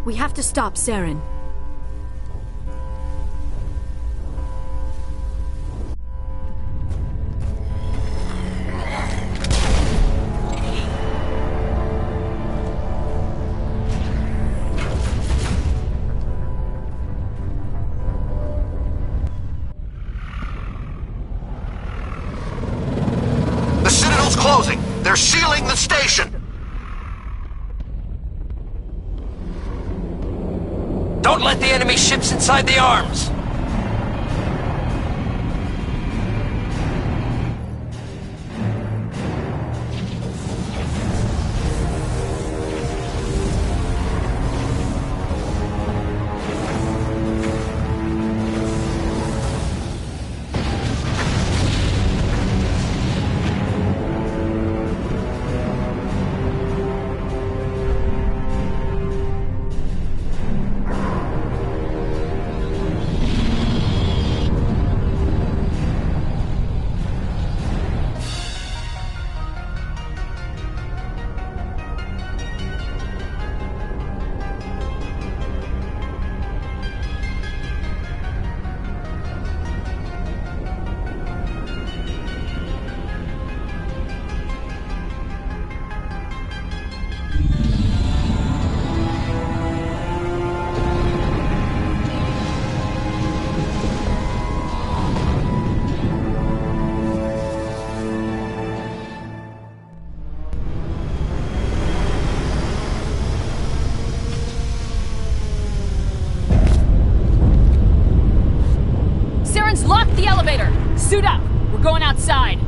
We have to stop Saren. The Citadel's closing! They're sealing the station! Don't let the enemy ships inside the arms! Lock the elevator! Suit up! We're going outside!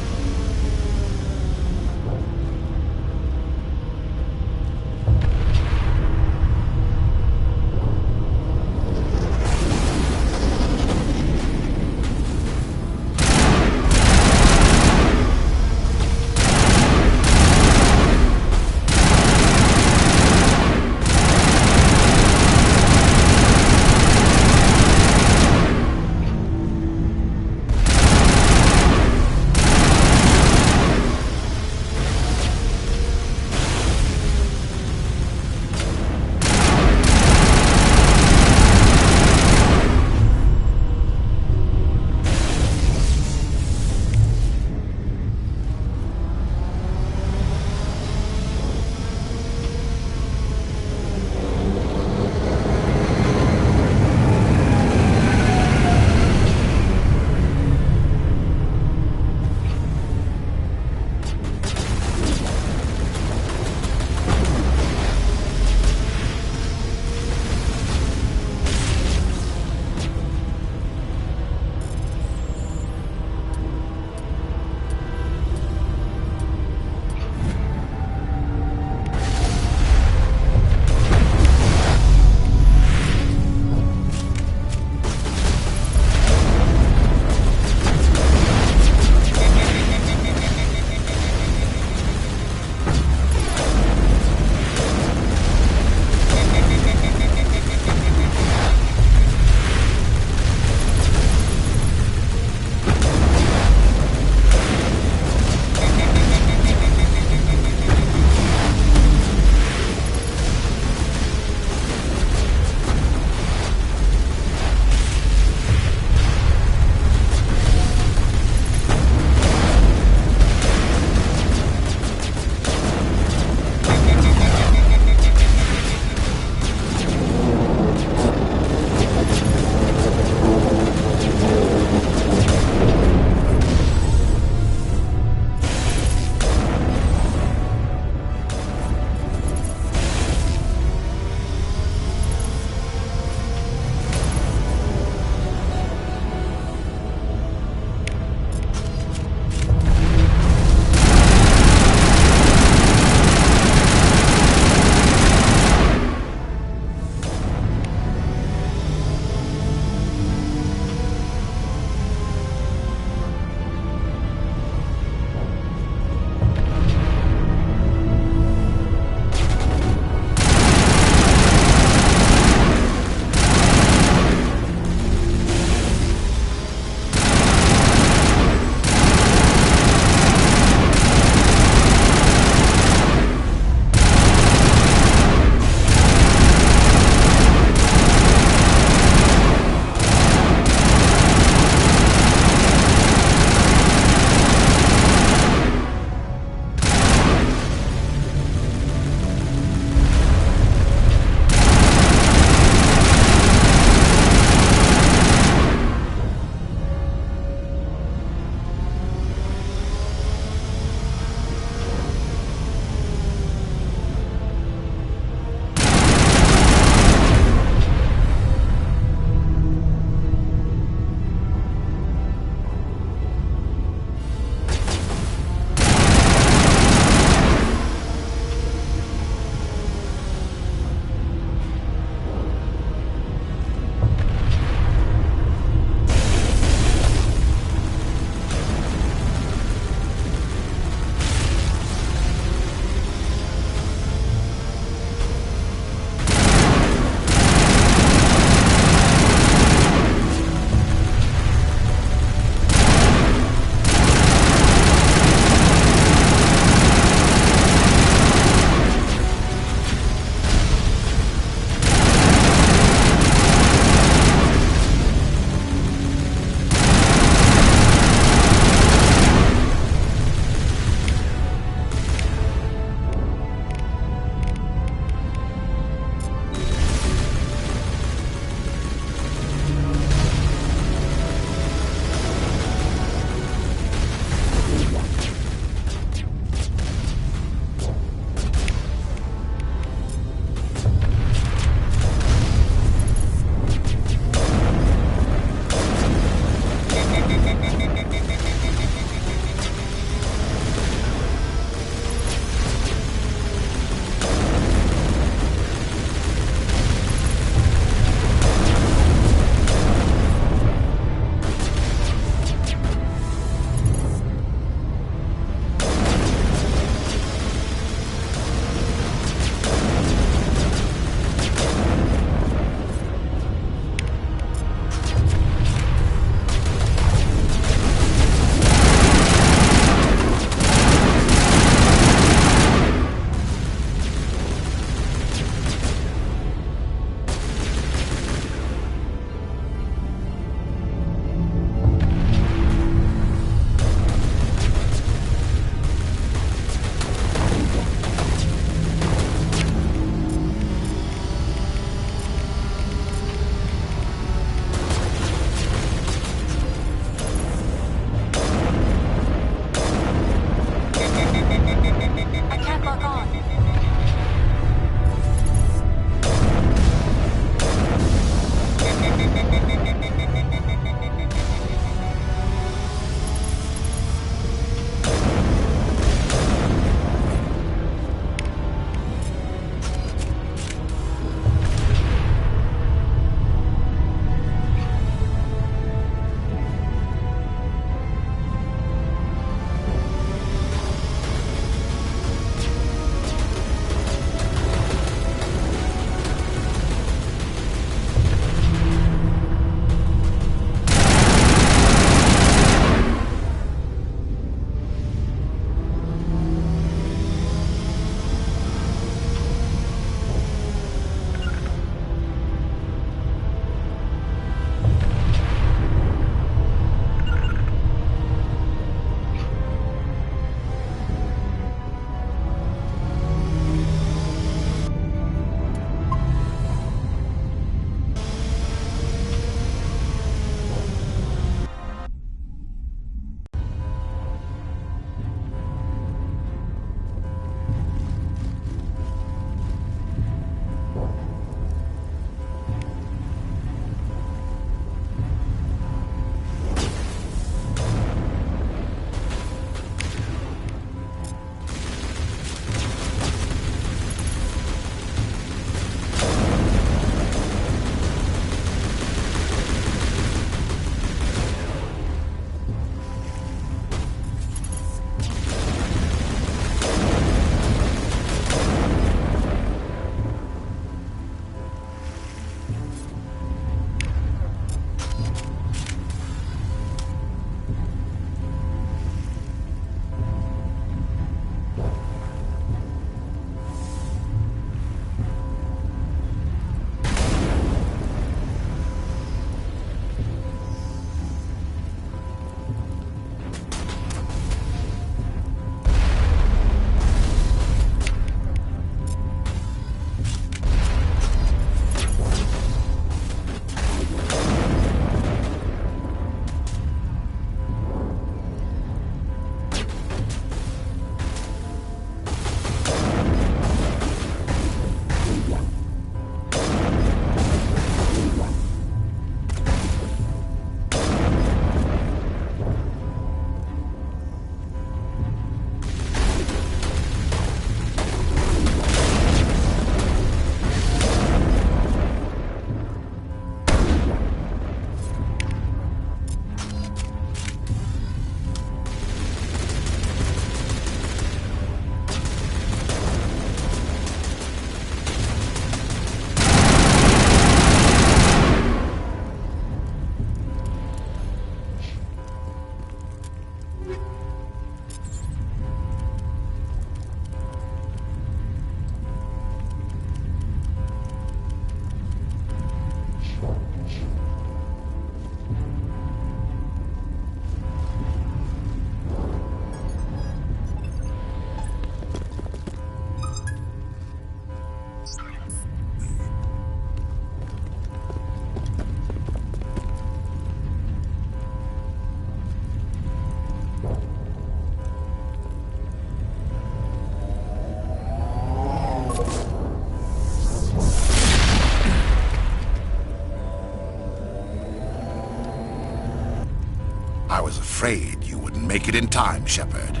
I was afraid you wouldn't make it in time, Shepard.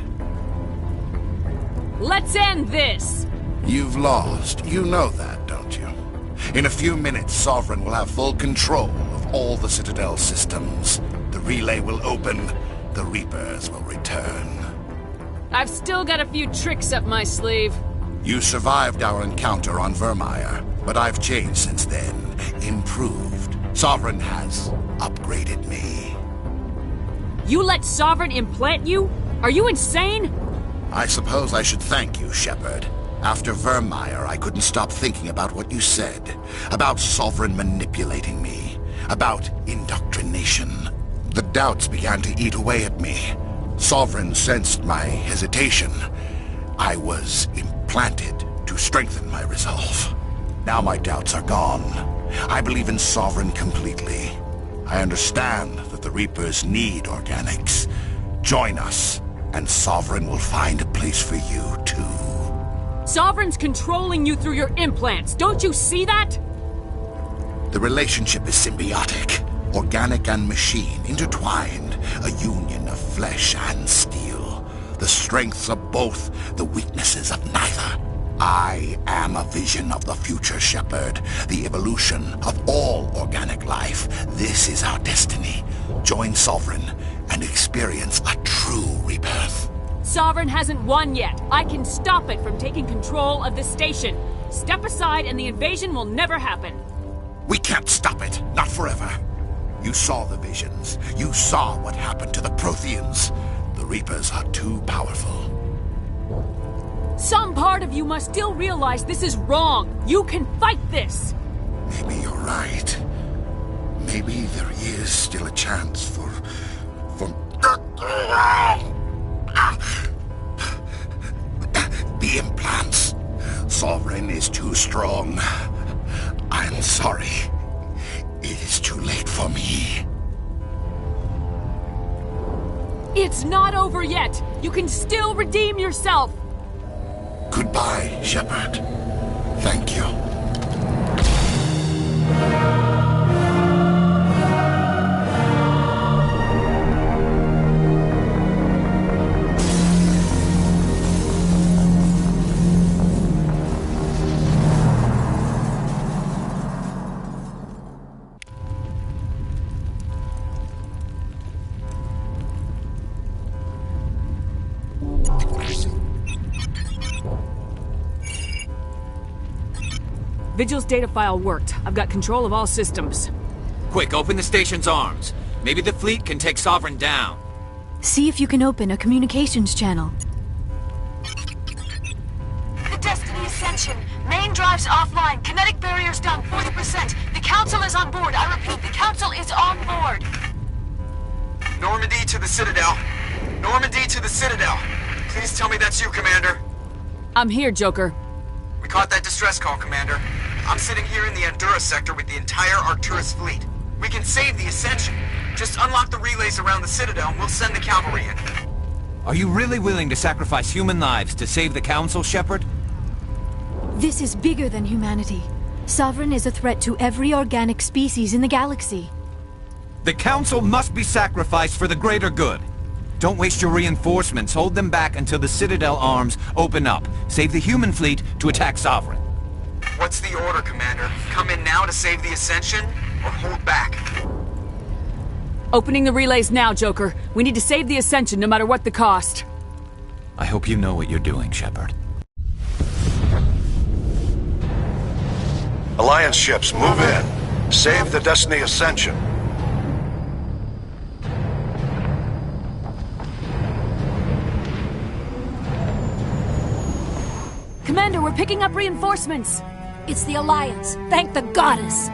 Let's end this! You've lost. You know that, don't you? In a few minutes, Sovereign will have full control of all the Citadel systems. The relay will open. The Reapers will return. I've still got a few tricks up my sleeve. You survived our encounter on Vermeer, but I've changed since then. Improved. Sovereign has upgraded me. You let Sovereign implant you? Are you insane? I suppose I should thank you, Shepard. After Vermeer, I couldn't stop thinking about what you said. About Sovereign manipulating me. About indoctrination. The doubts began to eat away at me. Sovereign sensed my hesitation. I was implanted to strengthen my resolve. Now my doubts are gone. I believe in Sovereign completely. I understand that the Reapers need organics. Join us, and Sovereign will find a place for you, too. Sovereign's controlling you through your implants. Don't you see that? The relationship is symbiotic. Organic and machine, intertwined. A union of flesh and steel. The strengths of both, the weaknesses of neither. I am a vision of the future, Shepard. The evolution of all organic life. This is our destiny. Join Sovereign and experience a true rebirth. Sovereign hasn't won yet. I can stop it from taking control of the station. Step aside and the invasion will never happen. We can't stop it. Not forever. You saw the visions. You saw what happened to the Protheans. The Reapers are too powerful. Some part of you must still realize this is wrong. You can fight this. Maybe you're right. Maybe there is still a chance for... The implants. Sovereign is too strong. I'm sorry. It is too late for me. It's not over yet. You can still redeem yourself. Goodbye, Shepard. Thank you. Vigil's data file worked. I've got control of all systems. Quick, open the station's arms. Maybe the fleet can take Sovereign down. See if you can open a communications channel. The Destiny Ascension. Main drives offline. Kinetic barriers down 40%. The Council is on board. I repeat, the Council is on board. Normandy to the Citadel. Normandy to the Citadel. Please tell me that's you, Commander. I'm here, Joker. We caught that distress call, Commander. I'm sitting here in the Andurra sector with the entire Arcturus fleet. We can save the Ascension. Just unlock the relays around the Citadel and we'll send the cavalry in. Are you really willing to sacrifice human lives to save the Council, Shepard? This is bigger than humanity. Sovereign is a threat to every organic species in the galaxy. The Council must be sacrificed for the greater good. Don't waste your reinforcements. Hold them back until the Citadel arms open up. Save the human fleet to attack Sovereign. What's the order, Commander? Come in now to save the Ascension, or hold back? Opening the relays now, Joker. We need to save the Ascension no matter what the cost. I hope you know what you're doing, Shepard. Alliance ships, move in. Save the Destiny Ascension. Commander, we're picking up reinforcements. It's the Alliance. Thank the goddess.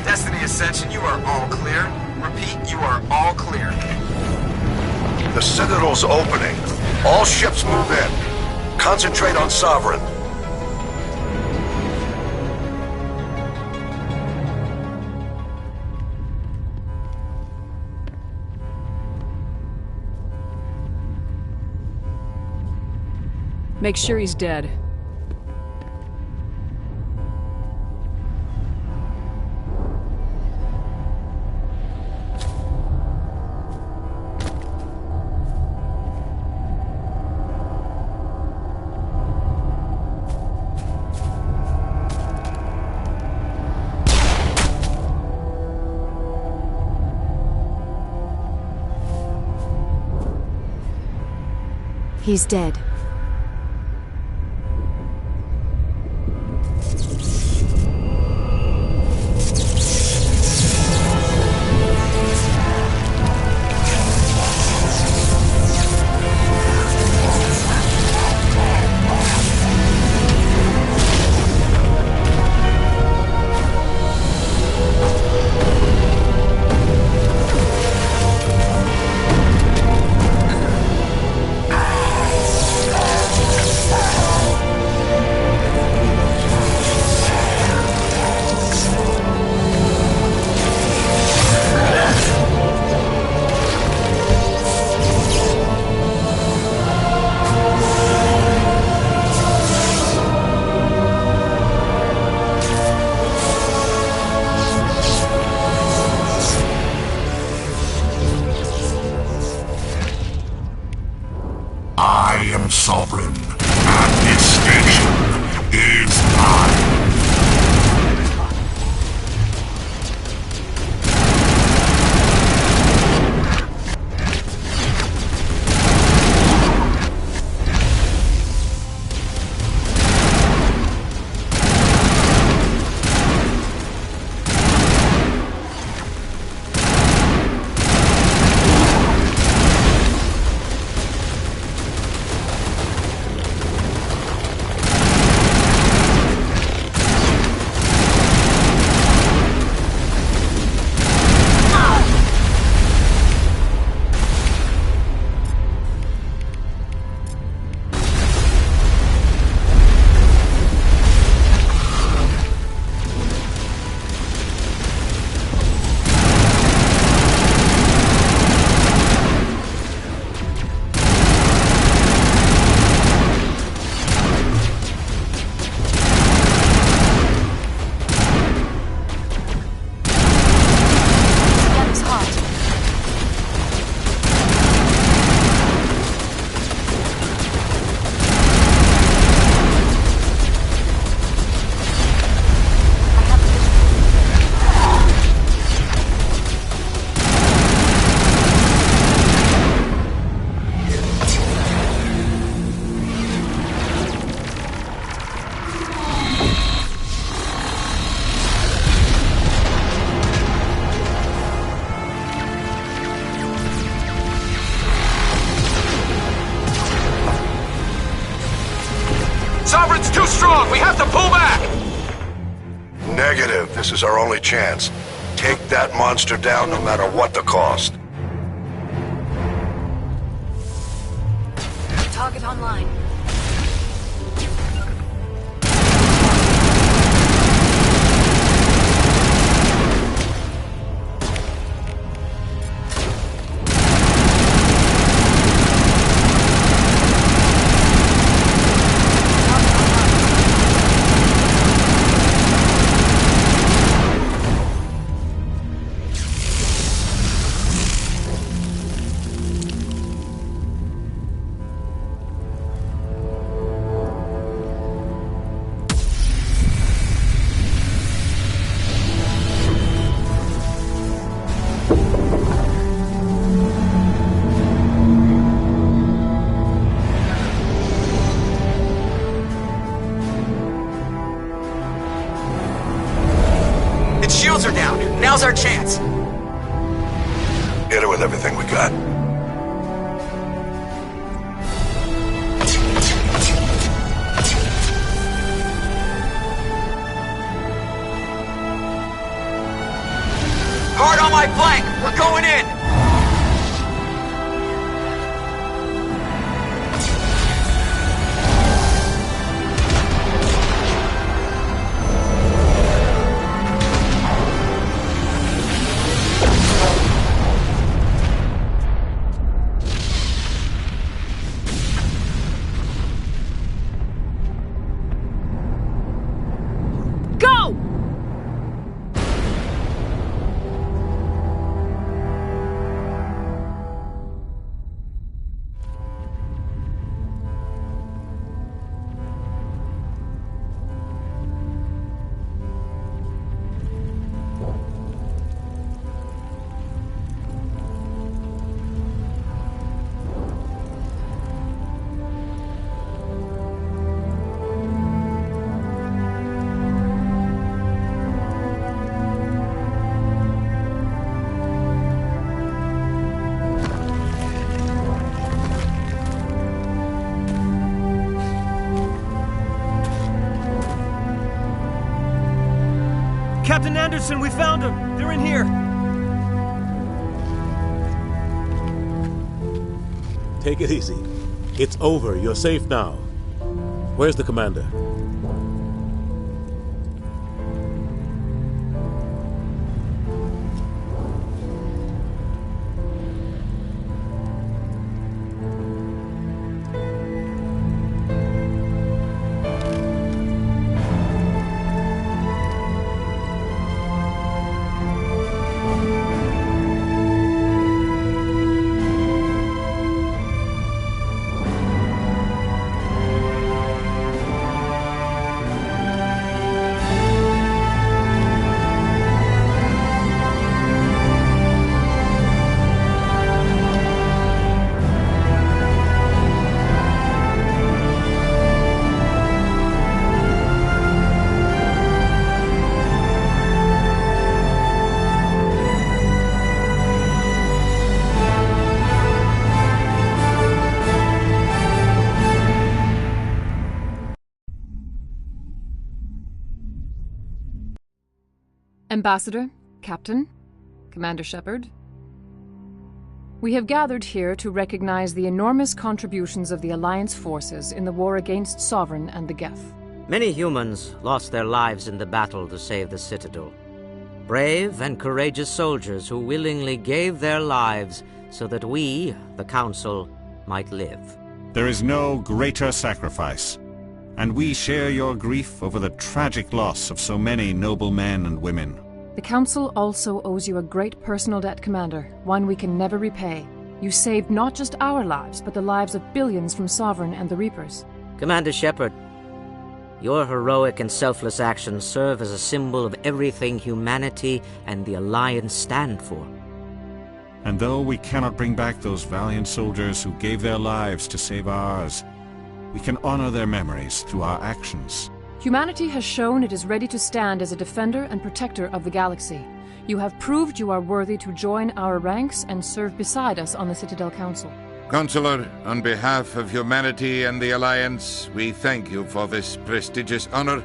Destiny Ascension, you are all clear. Repeat, you are all clear. The Citadel's opening. All ships move in. Concentrate on Sovereign. Make sure he's dead. He's dead. I am sovereign, and this station is mine. Sovereign's too strong! We have to pull back! Negative. This is our only chance. Take that monster down no matter what the cost. Target online. Shields are down. Now's our chance. Hit it with everything we got. Hard on my flank. We're going in. Captain Anderson, we found them! They're in here! Take it easy. It's over. You're safe now. Where's the commander? Ambassador, Captain, Commander Shepard, we have gathered here to recognize the enormous contributions of the Alliance forces in the war against Sovereign and the Geth. Many humans lost their lives in the battle to save the Citadel. Brave and courageous soldiers who willingly gave their lives so that we, the Council, might live. There is no greater sacrifice, and we share your grief over the tragic loss of so many noble men and women. The Council also owes you a great personal debt, Commander, one we can never repay. You saved not just our lives, but the lives of billions from Sovereign and the Reapers. Commander Shepard, your heroic and selfless actions serve as a symbol of everything humanity and the Alliance stand for. And though we cannot bring back those valiant soldiers who gave their lives to save ours, we can honor their memories through our actions. Humanity has shown it is ready to stand as a defender and protector of the galaxy. You have proved you are worthy to join our ranks and serve beside us on the Citadel Council. Counselor, on behalf of humanity and the Alliance, we thank you for this prestigious honor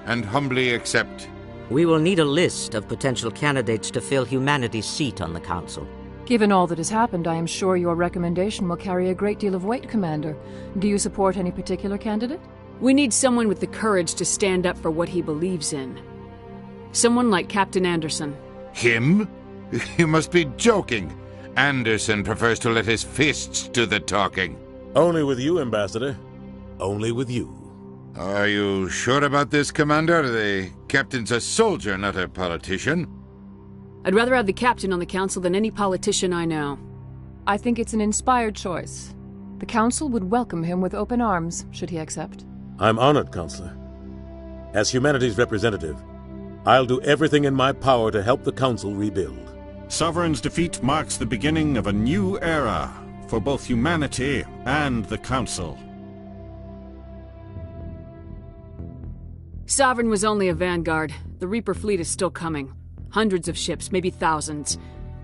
and humbly accept. We will need a list of potential candidates to fill humanity's seat on the Council. Given all that has happened, I am sure your recommendation will carry a great deal of weight, Commander. Do you support any particular candidate? We need someone with the courage to stand up for what he believes in. Someone like Captain Anderson. Him? You must be joking. Anderson prefers to let his fists do the talking. Only with you, Ambassador. Only with you. Are you sure about this, Commander? The captain's a soldier, not a politician. I'd rather have the captain on the council than any politician I know. I think it's an inspired choice. The council would welcome him with open arms, should he accept. I'm honored, Counselor. As humanity's representative, I'll do everything in my power to help the Council rebuild. Sovereign's defeat marks the beginning of a new era for both humanity and the Council. Sovereign was only a vanguard. The Reaper fleet is still coming. Hundreds of ships, maybe thousands.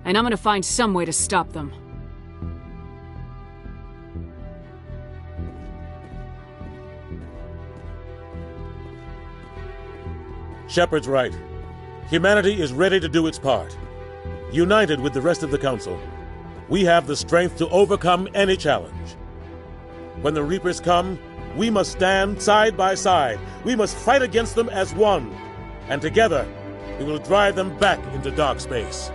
And I'm gonna find some way to stop them. Shepard's right. Humanity is ready to do its part. United with the rest of the Council, we have the strength to overcome any challenge. When the Reapers come, we must stand side by side. We must fight against them as one. And together, we will drive them back into dark space.